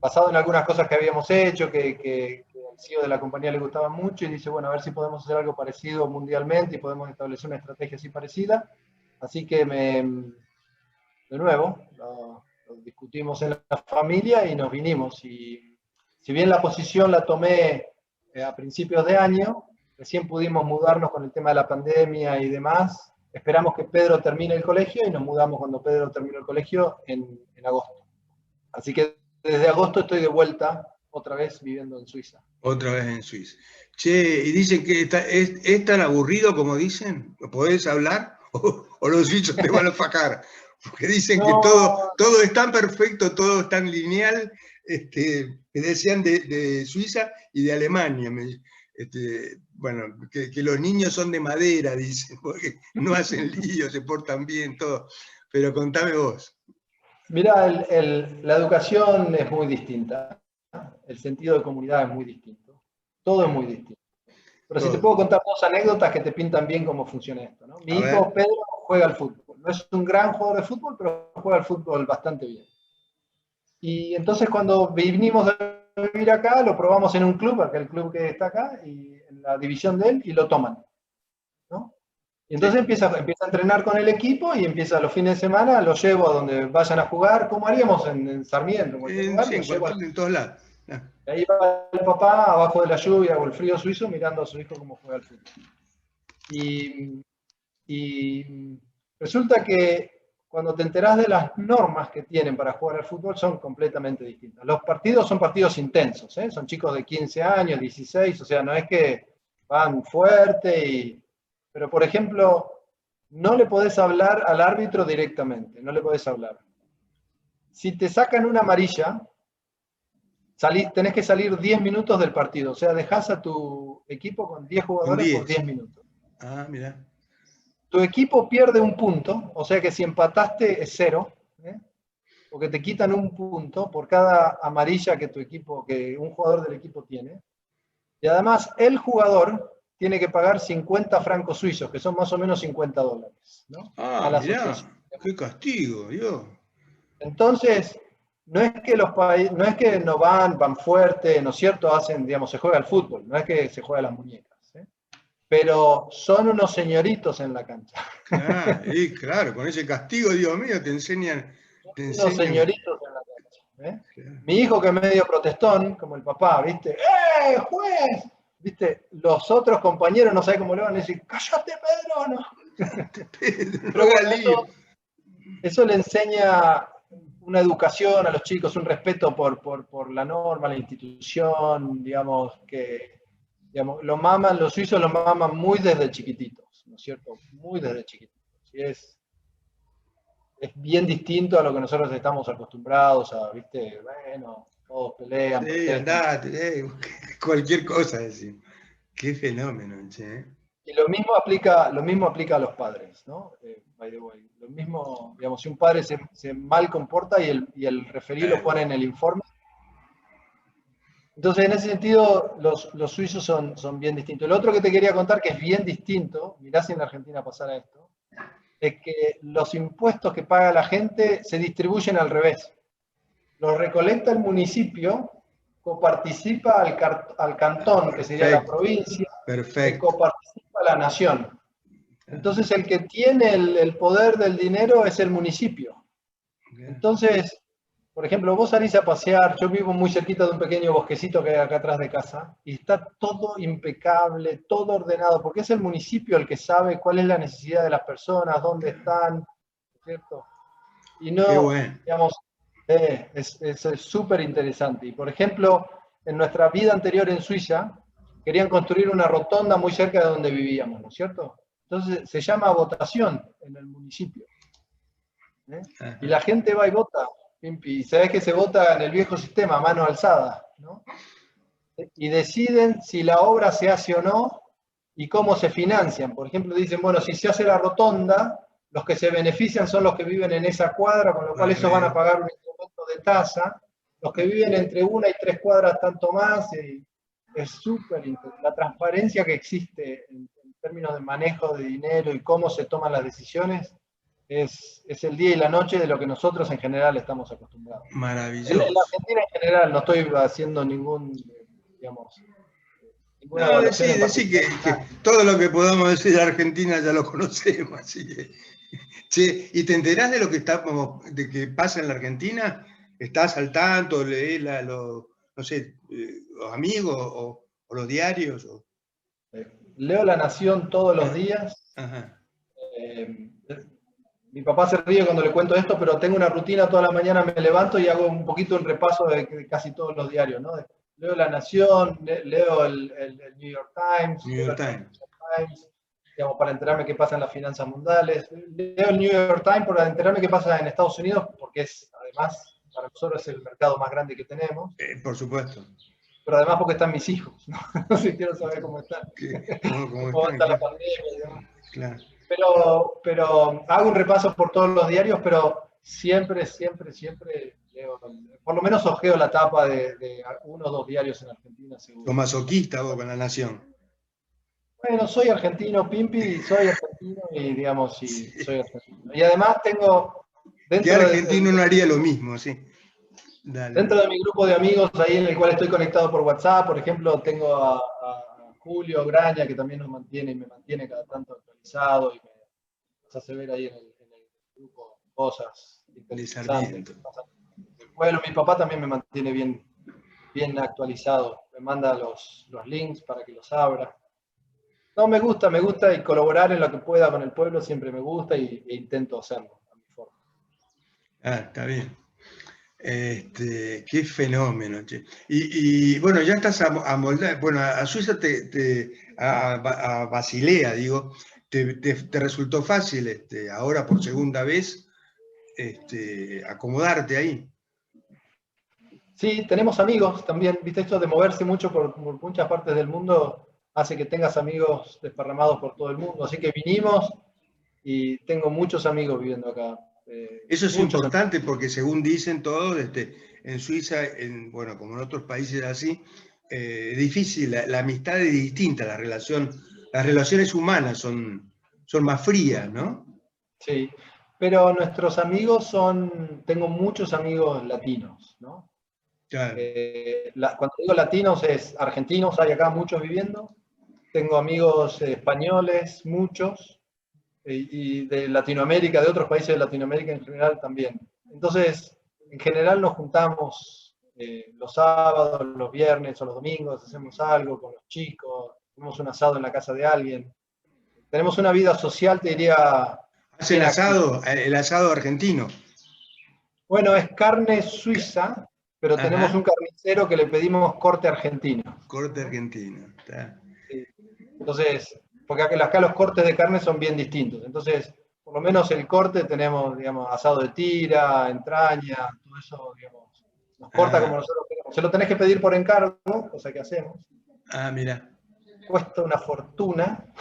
basado en algunas cosas que habíamos hecho, que al CEO de la compañía le gustaban mucho, y dice, bueno, a ver si podemos hacer algo parecido mundialmente y podemos establecer una estrategia así parecida. Así que de nuevo, lo discutimos en la familia y nos vinimos. Y si bien la posición la tomé a principios de año, recién pudimos mudarnos con el tema de la pandemia y demás. Esperamos que Pedro termine el colegio y nos mudamos cuando Pedro terminó el colegio en agosto. Así que desde agosto estoy de vuelta otra vez viviendo en Suiza. Otra vez en Suiza. Che, y dicen que es tan aburrido como dicen. ¿Podés hablar? ¿O los suizos te van a fajar? Porque dicen que todo es tan perfecto, todo es tan lineal. Me decían de Suiza y de Alemania. Bueno, que los niños son de madera, dicen, porque no hacen lío, se portan bien, todo. Pero contame vos. Mirá, la educación es muy distinta. El sentido de comunidad es muy distinto. Todo es muy distinto. Pero si te puedo contar 2 anécdotas que te pintan bien cómo funciona esto, ¿no? Mi hijo Pedro juega al fútbol. No es un gran jugador de fútbol, pero juega al fútbol bastante bien. Y entonces cuando vinimos a vivir acá, lo probamos en un club, aquel club que está acá, y en la división de él, y lo toman, ¿no? Y entonces empieza a entrenar con el equipo y empieza los fines de semana, lo llevo a donde vayan a jugar, como haríamos en Sarmiento, en cualquier lugar. En todos lados. Y ahí va el papá, abajo de la lluvia o el frío suizo, mirando a su hijo cómo juega al fútbol. Y resulta que cuando te enterás de las normas que tienen para jugar al fútbol son completamente distintas. Los partidos son partidos intensos, ¿eh? Son chicos de 15 años, 16, o sea, no es que van fuerte. Pero, por ejemplo, no le podés hablar al árbitro directamente, no le podés hablar. Si te sacan una amarilla, tenés que salir 10 minutos del partido, o sea, dejás a tu equipo con 10 jugadores por 10 minutos. Ah, mirá. Tu equipo pierde un punto, o sea que si empataste es 0, porque te quitan un punto por cada amarilla que un jugador del equipo tiene. Y además el jugador tiene que pagar 50 francos suizos, que son más o menos $50, ¿no? Ah, A la mirá, asociación. qué castigo, Dios. Entonces, no es que los países, no es que no van fuerte, ¿no es cierto? Se juega al fútbol, no es que se juega a las muñecas, pero son unos señoritos en la cancha. Claro, con ese castigo, Dios mío, te enseñan. Unos señoritos en la cancha. Claro. Mi hijo, que es medio protestón, como el papá, ¿viste? ¡Juez! ¿Viste? Los otros compañeros no saben cómo le van a decir, ¡cállate, Pedro! No. Pero eso le enseña una educación a los chicos, un respeto por la norma, la institución, digamos, los suizos lo maman muy desde chiquititos, ¿no es cierto? Muy desde chiquititos. Y es bien distinto a lo que nosotros estamos acostumbrados a, ¿viste? Bueno, todos pelean. Sí, andate, cualquier cosa decir. Qué fenómeno, che. Y lo mismo aplica a los padres, ¿no? By the way. Lo mismo, digamos, si un padre se mal comporta y el referí lo pone en el informe. Entonces, en ese sentido, los suizos son bien distintos. Lo otro que te quería contar, que es bien distinto, mirá si en Argentina pasara esto, es que los impuestos que paga la gente se distribuyen al revés. Los recolecta el municipio, coparticipa al cantón, que sería la provincia, y coparticipa la nación. Entonces el que tiene el poder del dinero es el municipio. Entonces, por ejemplo, vos salís a pasear, yo vivo muy cerquita de un pequeño bosquecito que hay acá atrás de casa, y está todo impecable, todo ordenado, porque es el municipio el que sabe cuál es la necesidad de las personas, dónde están, ¿cierto? Y no, digamos, es súper interesante. Y por ejemplo, en nuestra vida anterior en Suiza, querían construir una rotonda muy cerca de donde vivíamos, ¿no es cierto? Entonces se llama votación en el municipio. Y la gente va y vota. Y sabés que se vota en el viejo sistema, a mano alzada, ¿no? Y deciden si la obra se hace o no y cómo se financian. Por ejemplo, dicen, bueno, si se hace la rotonda, los que se benefician son los que viven en esa cuadra, con lo cual esos van a pagar un incremento de tasa. Los que viven entre 1 y 3 cuadras tanto más. Y es súper interesante. La transparencia que existe en términos de manejo de dinero y cómo se toman las decisiones es el día y la noche de lo que nosotros en general estamos acostumbrados. Maravilloso. En la Argentina en general no estoy haciendo ninguna decir que todo lo que podamos decir de Argentina ya lo conocemos, así que. Che, ¿y te enterás de lo que de que pasa en la Argentina? ¿Estás al tanto? ¿Lees los amigos o los diarios? Leo La Nación todos los días. Mi papá se ríe cuando le cuento esto, pero tengo una rutina, toda la mañana me levanto y hago un poquito un repaso de casi todos los diarios, ¿no? Leo La Nación, leo el New York Times, digamos, para enterarme qué pasa en las finanzas mundiales. Leo el New York Times para enterarme qué pasa en Estados Unidos, porque además, para nosotros es el mercado más grande que tenemos. Por supuesto. Pero además porque están mis hijos, ¿no? Entonces quiero saber cómo están. ¿Cómo está la pandemia? Claro. Pero hago un repaso por todos los diarios, pero siempre leo, por lo menos ojeo la tapa de 1 o 2 diarios en Argentina, seguro. Lo masoquista vos con La Nación. Bueno, soy argentino, Pimpi, soy argentino y digamos, soy argentino. Y además tengo... ¿Qué argentino no haría lo mismo, sí? Dale. Dentro de mi grupo de amigos, ahí en el cual estoy conectado por WhatsApp, por ejemplo, tengo a Julio Graña, que también me mantiene cada tanto actualizado y me hace ver ahí en el grupo cosas interesantes. Bueno, mi papá también me mantiene bien actualizado, me manda los links para que los abra. No, me gusta y colaborar en lo que pueda con el pueblo siempre me gusta e intento hacerlo a mi forma. Está bien. Qué fenómeno, che. Y bueno, ya estás a Moldavia, bueno, a Suiza, a Basilea, digo, te resultó fácil ahora por segunda vez acomodarte ahí. Sí, tenemos amigos también, viste, esto de moverse mucho por muchas partes del mundo hace que tengas amigos desparramados por todo el mundo, así que vinimos y tengo muchos amigos viviendo acá. Eso es Muchos importante amigos. porque según dicen todos, en Suiza, bueno, como en otros países así, es difícil, la amistad es distinta, las relaciones humanas son más frías, ¿no? Sí, pero nuestros amigos tengo muchos amigos latinos, ¿no? Claro. Cuando digo latinos es argentinos, hay acá muchos viviendo. Tengo amigos españoles, muchos, y de Latinoamérica, de otros países de Latinoamérica en general también. Entonces, en general nos juntamos los sábados, los viernes o los domingos, hacemos algo con los chicos, hacemos un asado en la casa de alguien. Tenemos una vida social, te diría, ¿Hacen bien activa. asado, el asado argentino? Bueno, es carne suiza, pero tenemos un Ajá, carnicero que le pedimos corte argentino, corte ¿no? argentino. Está. Sí. Entonces, porque acá los cortes de carne son bien distintos. Entonces, por lo menos el corte tenemos, digamos, asado de tira, entraña, todo eso, digamos, nos corta como Ah, nosotros queremos. Se lo tenés que pedir por encargo, cosa que hacemos. mira. Cuesta una fortuna,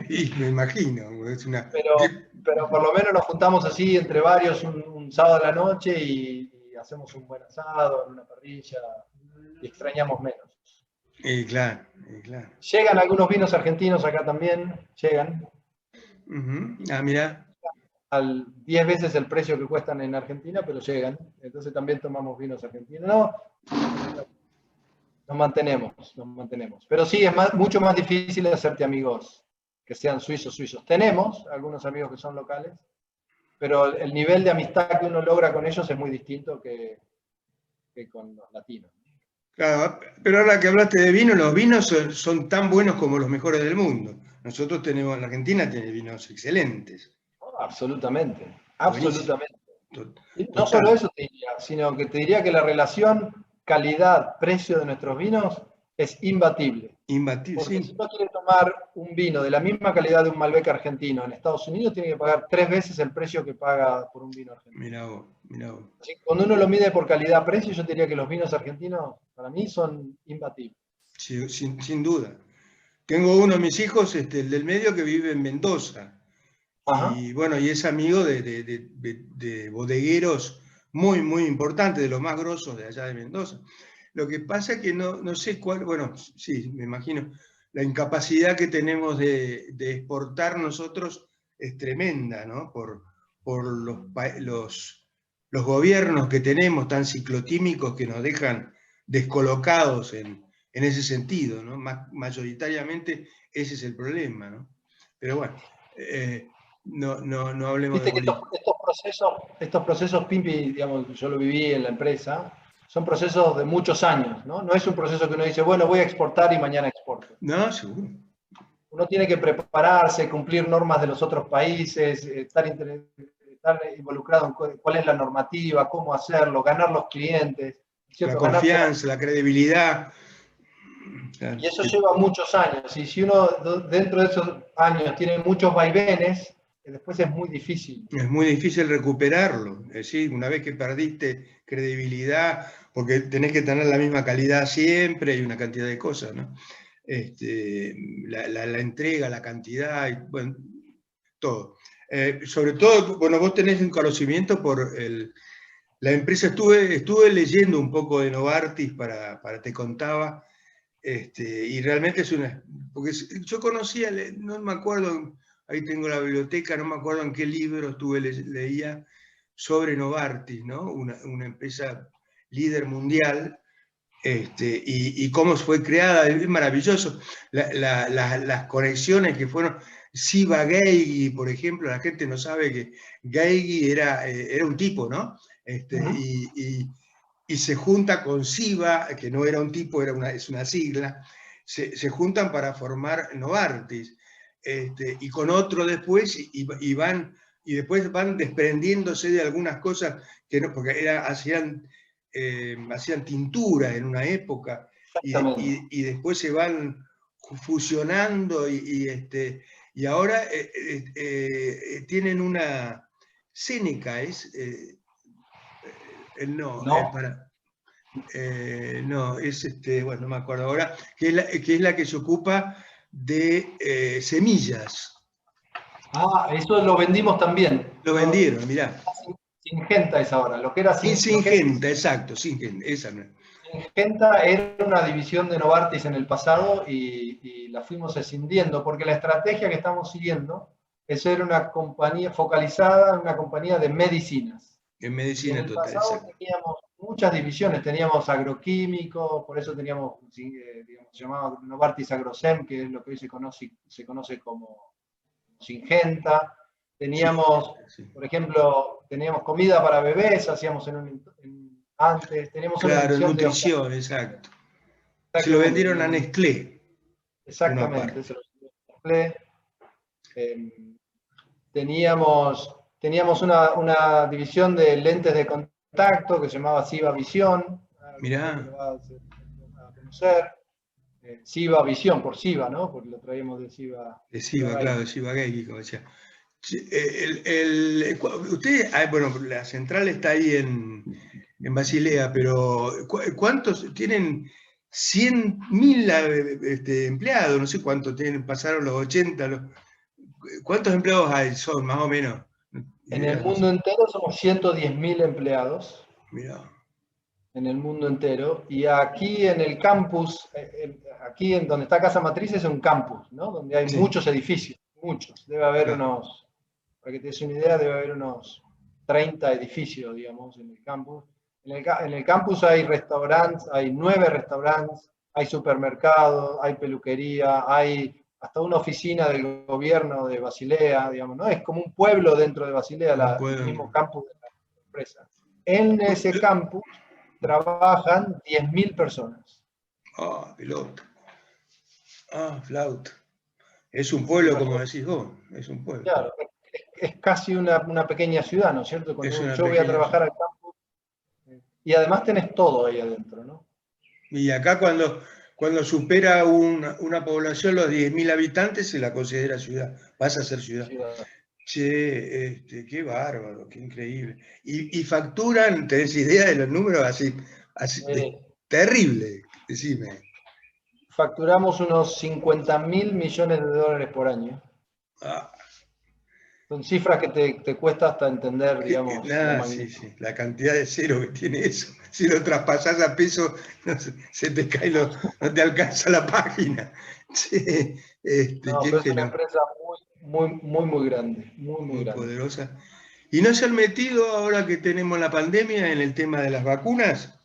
Y me imagino, es una... pero por lo menos nos juntamos así entre varios un sábado a la noche y hacemos un buen asado en una parrilla y extrañamos menos. claro, claro. Llegan algunos vinos argentinos acá también, llegan. Mira. Al 10 veces el precio que cuestan en Argentina, pero llegan. Entonces también tomamos vinos argentinos. No, nos mantenemos. Pero sí, es mucho más difícil hacerte amigos que sean suizos. Tenemos algunos amigos que son locales, pero el nivel de amistad que uno logra con ellos es muy distinto que con los latinos. Claro, pero ahora que hablaste de vino, los vinos son tan buenos como los mejores del mundo. Nosotros tenemos, la Argentina tiene vinos excelentes. Absolutamente, Buenísimo. absolutamente. Y no solo Total. eso te diría, sino que te diría que la relación calidad-precio de nuestros vinos es imbatible. Imbatible, Porque si sí. uno quiere tomar un vino de la misma calidad de un Malbec argentino en Estados Unidos, tiene que pagar 3 veces el precio que paga por un vino argentino. Mirá vos, mirá vos. Así que cuando uno lo mide por calidad-precio, yo te diría que los vinos argentinos, para mí, son imbatibles. Sí, sin duda. Tengo uno de mis hijos, el del medio, que vive en Mendoza. Ajá. Y bueno, y es amigo de bodegueros muy, muy importantes, de los más grosos de allá de Mendoza. Lo que pasa es que no sé cuál, bueno, sí, me imagino, la incapacidad que tenemos de exportar nosotros es tremenda, ¿no? Por los gobiernos que tenemos tan ciclotímicos que nos dejan descolocados en ese sentido, ¿no? Mayoritariamente ese es el problema, ¿no? Pero bueno, no hablemos de Viste que política. estos procesos PIMPI, digamos, yo lo viví en la empresa, son procesos de muchos años, ¿no? No es un proceso que uno dice, bueno, voy a exportar y mañana exporto. No, seguro. Uno tiene que prepararse, cumplir normas de los otros países, estar involucrado en cuál es la normativa, cómo hacerlo, ganar los clientes, La ¿cierto? Ganarse confianza, la credibilidad. y eso lleva muchos años. Y si uno dentro de esos años tiene muchos vaivenes, después es muy difícil. Es muy difícil recuperarlo. Es decir, una vez que perdiste credibilidad, porque tenés que tener la misma calidad siempre y una cantidad de cosas, ¿no? La entrega, la cantidad, y, bueno, todo. Sobre todo, bueno, vos tenés un conocimiento por la empresa. Estuve leyendo un poco de Novartis te contaba, y realmente es una... Porque yo conocía, no me acuerdo, ahí tengo la biblioteca, no me acuerdo en qué libro leía sobre Novartis, ¿no? Una empresa líder mundial, y cómo fue creada, es maravilloso. Las conexiones que fueron, Ciba Geigy, por ejemplo, la gente no sabe que Geigy era un tipo, ¿no? Y se junta con Ciba, que no era un tipo, es una sigla, se juntan para formar Novartis, y con otro después, y después van desprendiéndose de algunas cosas, que no, porque hacían tintura en una época, Exactamente. y después se van fusionando, y Y ahora tienen una... Seneca es... no, No. no, es bueno, no me acuerdo ahora, que es la que se ocupa de semillas. Ah, eso lo vendimos también. Lo vendieron, mirá. Syngenta es ahora, lo que era Syngenta, exacto, Syngenta, esa no es. Syngenta era una división de Novartis en el pasado y la fuimos escindiendo porque la estrategia que estamos siguiendo es ser una compañía focalizada en una compañía de medicinas. En Y en medicina el total, pasado exacto. teníamos muchas divisiones, teníamos agroquímicos, por eso teníamos, digamos, se llamaba Novartis Agrosem, que es lo que hoy se conoce como Syngenta. Teníamos, Sí. por ejemplo, teníamos comida para bebés, hacíamos antes, teníamos una Claro, división de nutrición, exacto. Se lo exactamente, vendieron a Nestlé. exactamente, se lo Nestlé. Teníamos una división de lentes de contacto que se llamaba Siva Visión, Mirá. lo va a conocer. Siva Visión, por Siva, ¿no? Porque lo traíamos de Siva. De Siva, claro, de Siva Gay, como decía. Usted, bueno, la central está ahí en Basilea, pero ¿cuántos tienen? 100.000 empleados, no sé cuántos tienen, pasaron los 80. ¿Cuántos empleados hay? Son, más o menos. En el Ideas, no sé. mundo entero somos 110.000 empleados. Mirá. En el mundo entero. Y aquí en el campus, aquí en donde está Casa Matriz es un campus, ¿no? Donde hay muchos edificios, muchos. Debe haber unos, para que te des una idea, debe haber unos 30 edificios, digamos, en el campus. En el campus hay restaurantes, hay 9 restaurantes, hay supermercados, hay peluquería, hay hasta una oficina del gobierno de Basilea, digamos, ¿no? Es como un pueblo dentro de Basilea, el mismo campus de la empresa. En ese campus trabajan 10.000 personas. Ah, pelota. Ah, flauta. Es un pueblo, como decís vos, es un pueblo. Claro, es casi una pequeña ciudad, ¿no es cierto? Cuando yo voy a trabajar al campo, y además tenés todo ahí adentro, ¿no? Y acá cuando supera una población los 10.000 habitantes se la considera ciudad, pasa a ser ciudad. Che, qué bárbaro, qué increíble. Y facturan, ¿tenés idea de los números? Así terrible, decime. Facturamos unos 50.000 millones de dólares por año. Ah. Son cifras que te cuesta hasta entender, digamos, la magnitud. Sí, la cantidad de cero que tiene eso. Si lo traspasás a peso, no, se te cae, no te alcanza la página. Sí, no, pero es una empresa muy grande, muy grande. Poderosa. ¿Y no se han metido ahora que tenemos la pandemia en el tema de las vacunas?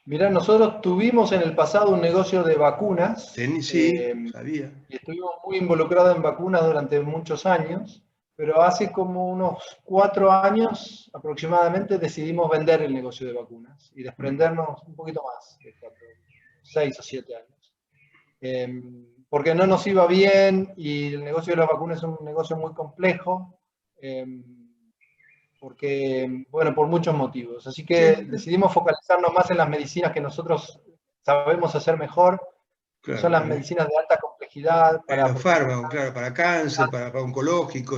Mirá, nosotros tuvimos en el pasado un negocio de vacunas. Sí, sabía. Y estuvimos muy involucrados en vacunas durante muchos años, pero hace como unos 4 años aproximadamente decidimos vender el negocio de vacunas y desprendernos un poquito más, 6 o 7 años. Porque no nos iba bien y el negocio de las vacunas es un negocio muy complejo. Porque, bueno, por muchos motivos. Así que decidimos focalizarnos más en las medicinas que nosotros sabemos hacer mejor, que son las medicinas de alta complejidad. Para los fármacos, claro, para cáncer, para oncológico.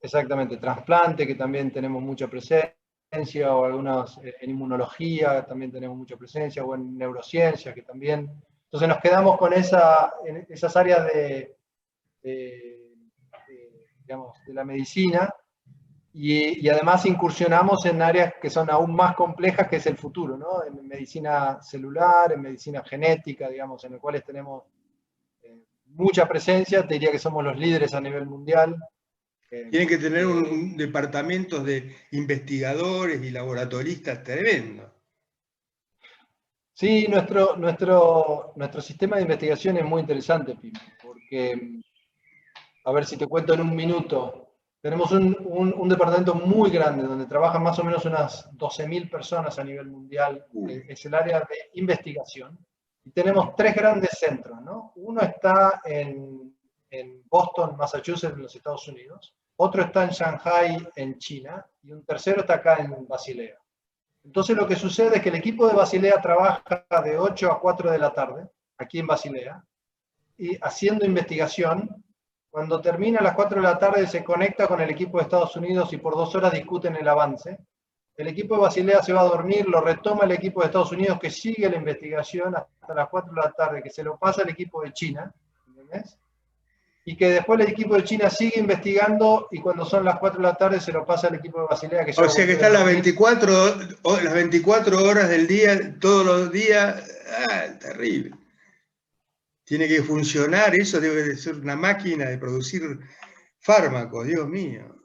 Exactamente, trasplante, que también tenemos mucha presencia, o algunas en inmunología también tenemos mucha presencia, o en neurociencia, que también. Entonces nos quedamos con en esas áreas digamos, de la medicina. Y además incursionamos en áreas que son aún más complejas, que es el futuro, ¿no? En medicina celular, en medicina genética, digamos, en el cual tenemos mucha presencia, te diría que somos los líderes a nivel mundial. Tienen que tener un departamento de investigadores y laboratoristas tremendo. Sí, nuestro sistema de investigación es muy interesante, Pim, porque, a ver si te cuento en un minuto. Tenemos un departamento muy grande donde trabajan más o menos unas 12.000 personas a nivel mundial. Es el área de investigación. Y tenemos 3 grandes centros, ¿no? Uno está en Boston, Massachusetts, en los Estados Unidos. Otro está en Shanghai, en China. Y un tercero está acá en Basilea. Entonces lo que sucede es que el equipo de Basilea trabaja de 8 a 4 de la tarde, aquí en Basilea, y haciendo investigación, cuando termina a las 4 de la tarde se conecta con el equipo de Estados Unidos y por 2 horas discuten el avance. El equipo de Basilea se va a dormir, lo retoma el equipo de Estados Unidos que sigue la investigación hasta las 4 de la tarde, que se lo pasa al equipo de China, ¿entendés? Y que después el equipo de China sigue investigando y cuando son las 4 de la tarde se lo pasa al equipo de Basilea. Que o sea que están las 24 horas del día, todos los días. Terrible. Tiene que funcionar, eso debe de ser una máquina de producir fármacos, Dios mío.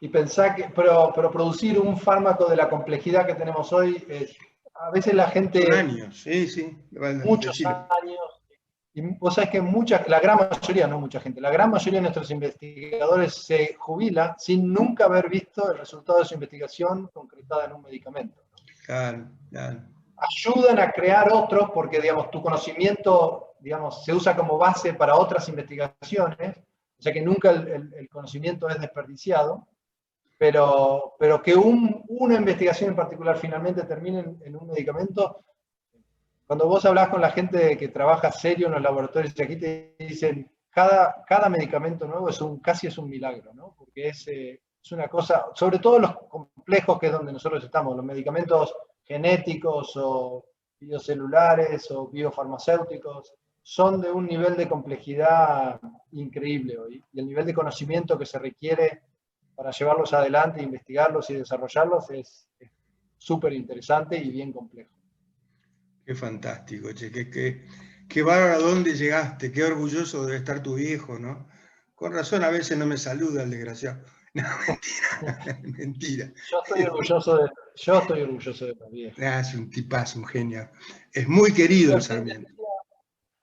Y pensar que, pero producir un fármaco de la complejidad que tenemos hoy, a veces la gente... Son años, sí. Muchos años. Y vos sabés que la gran mayoría, no mucha gente, la gran mayoría de nuestros investigadores se jubila sin nunca haber visto el resultado de su investigación concretada en un medicamento. Claro. Ayudan a crear otros porque, digamos, tu conocimiento, digamos, se usa como base para otras investigaciones, o sea que nunca el conocimiento es desperdiciado, pero que una investigación en particular finalmente termine en un medicamento. Cuando vos hablás con la gente que trabaja serio en los laboratorios, aquí te dicen, cada medicamento nuevo casi es un milagro, ¿no? Porque es una cosa, sobre todo los complejos, que es donde nosotros estamos, los medicamentos genéticos o biocelulares o biofarmacéuticos, son de un nivel de complejidad increíble hoy. Y el nivel de conocimiento que se requiere para llevarlos adelante, investigarlos y desarrollarlos es súper interesante y bien complejo. Qué fantástico, che, qué bárbaro a dónde llegaste, qué orgulloso debe estar tu viejo, ¿no? Con razón a veces no me saluda el desgraciado. No, mentira. Yo estoy orgulloso de mi viejo. Es un tipazo, un genio. Es muy querido el Sarmiento.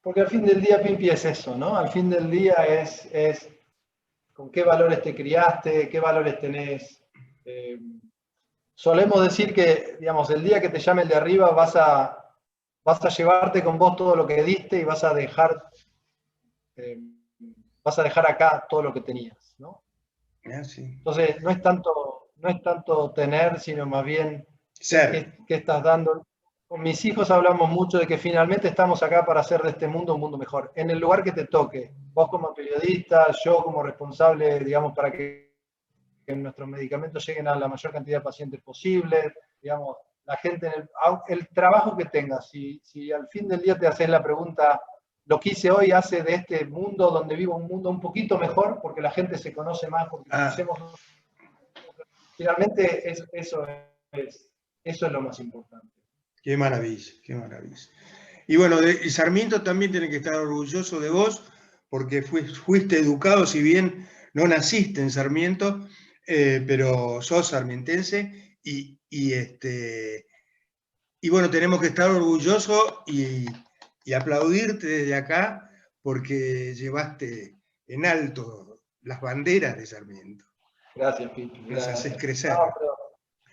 Porque al fin del día, Pimpi, es eso, ¿no? Al fin del día es con qué valores te criaste, qué valores tenés. Solemos decir que, digamos, el día que te llame el de arriba vas a llevarte con vos todo lo que diste y vas a dejar acá todo lo que tenías, ¿no? Sí. Entonces, no es tanto tener, sino más bien ser. ¿Qué estás dando? Con mis hijos hablamos mucho de que finalmente estamos acá para hacer de este mundo un mundo mejor, en el lugar que te toque. Vos como periodista, yo como responsable, digamos, para que nuestros medicamentos lleguen a la mayor cantidad de pacientes posible, digamos, la gente, el trabajo que tengas, si al fin del día te haces la pregunta, lo que hice hoy hace de este mundo donde vivo un mundo un poquito mejor, porque la gente se conoce más, porque conocemos... Finalmente eso es lo más importante. Qué maravilla, qué maravilla. Y bueno, y Sarmiento también tiene que estar orgulloso de vos, porque fuiste educado, si bien no naciste en Sarmiento, pero sos sarmientense, y bueno, tenemos que estar orgullosos y aplaudirte desde acá, porque llevaste en alto las banderas de Sarmiento. Gracias, Pipi. Las haces crecer.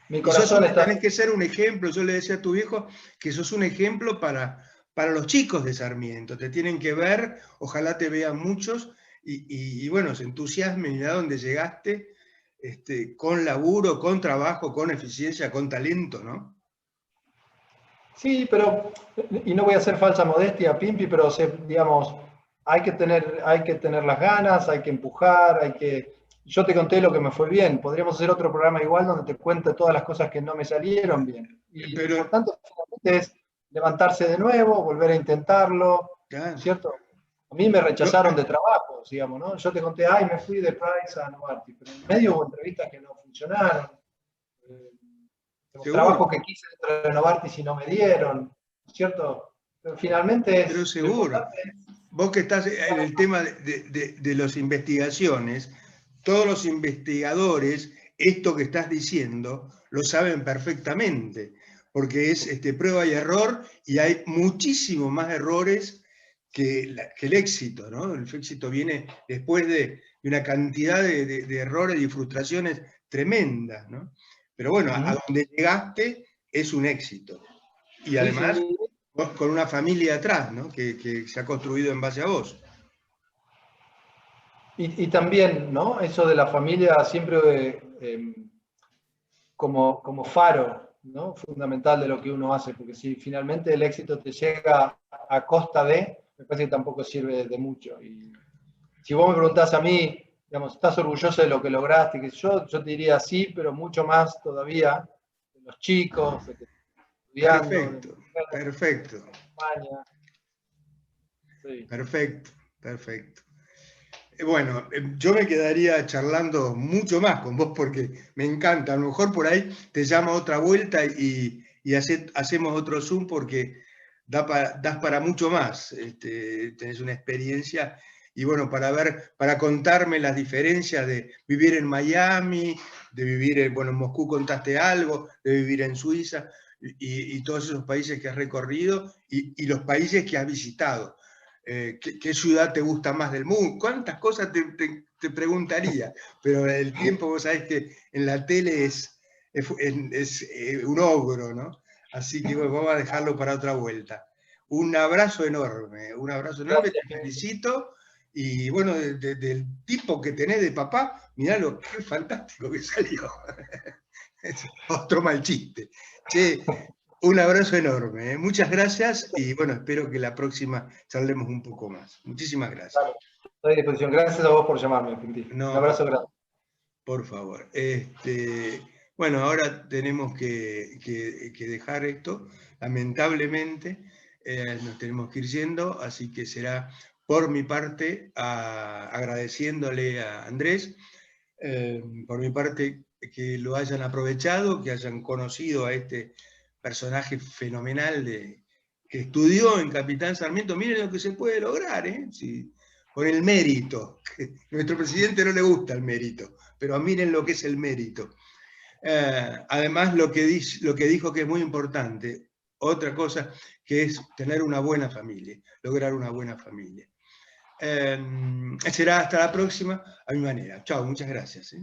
Mi corazón tenés que ser un ejemplo. Yo le decía a tu viejo que sos un ejemplo para los chicos de Sarmiento. Te tienen que ver, ojalá te vean muchos y bueno, se entusiasmen y a dónde llegaste, con laburo, con trabajo, con eficiencia, con talento, ¿no? Sí, pero, y no voy a hacer falsa modestia, Pimpi, pero digamos, hay que tener las ganas, hay que empujar, yo te conté lo que me fue bien, podríamos hacer otro programa igual donde te cuente todas las cosas que no me salieron bien. Y lo importante finalmente es levantarse de nuevo, volver a intentarlo, claro. ¿Cierto? A mí me rechazaron de trabajos, digamos, ¿no? Yo te conté, me fui de Price a Novartis, pero en medio hubo entrevistas que no funcionaron. Trabajos que quise dentro de Novartis y no me dieron, ¿cierto? Pero finalmente Pero seguro. Vos que estás en el tema de las investigaciones, todos los investigadores, esto que estás diciendo, lo saben perfectamente, porque es prueba y error, y hay muchísimos más errores que el éxito, ¿no? El éxito viene después de una cantidad de errores y frustraciones tremendas, ¿no? Pero bueno, a donde llegaste es un éxito. Y además, sí. Con una familia atrás, ¿no? Que se ha construido en base a vos. Y también, ¿no? Eso de la familia siempre como faro, ¿no? Fundamental de lo que uno hace, porque si finalmente el éxito te llega a costa de, me parece que tampoco sirve de mucho. si vos me preguntás a mí, digamos, ¿estás orgulloso de lo que lograste? Que yo te diría sí, pero mucho más todavía de los chicos, de que están estudiando, Perfecto, perfecto, de España. Sí. perfecto, perfecto. Bueno, yo me quedaría charlando mucho más con vos porque me encanta. A lo mejor por ahí te llamo otra vuelta y hacemos otro Zoom porque das para mucho más. Tenés una experiencia y bueno, para contarme las diferencias de vivir en Miami, de vivir en Moscú contaste algo, de vivir en Suiza y todos esos países que has recorrido y los países que has visitado. ¿Qué ciudad te gusta más del mundo? ¿Cuántas cosas te preguntaría? Pero el tiempo, vos sabés que en la tele es un ogro, ¿no? Así que bueno, vamos a dejarlo para otra vuelta. Un abrazo enorme, te felicito. Y bueno, del tipo que tenés de papá, mirá lo que fantástico que salió. Otro mal chiste. Che, un abrazo enorme, ¿eh? Muchas gracias y bueno, espero que la próxima charlemos un poco más. Muchísimas gracias. Claro, estoy a disposición. Gracias a vos por llamarme, Quintín. No, Un abrazo grande. por favor. Bueno, ahora tenemos que dejar esto. Lamentablemente nos tenemos que ir yendo, así que será por mi parte agradeciéndole a Andrés, por mi parte que lo hayan aprovechado, que hayan conocido a este personaje fenomenal que estudió en Capitán Sarmiento. Miren lo que se puede lograr, con el mérito. Nuestro presidente no le gusta el mérito, pero miren lo que es el mérito. Además, lo que dijo que es muy importante, otra cosa, que es tener una buena familia, lograr una buena familia. Será hasta la próxima, a mi manera. Chao, muchas gracias.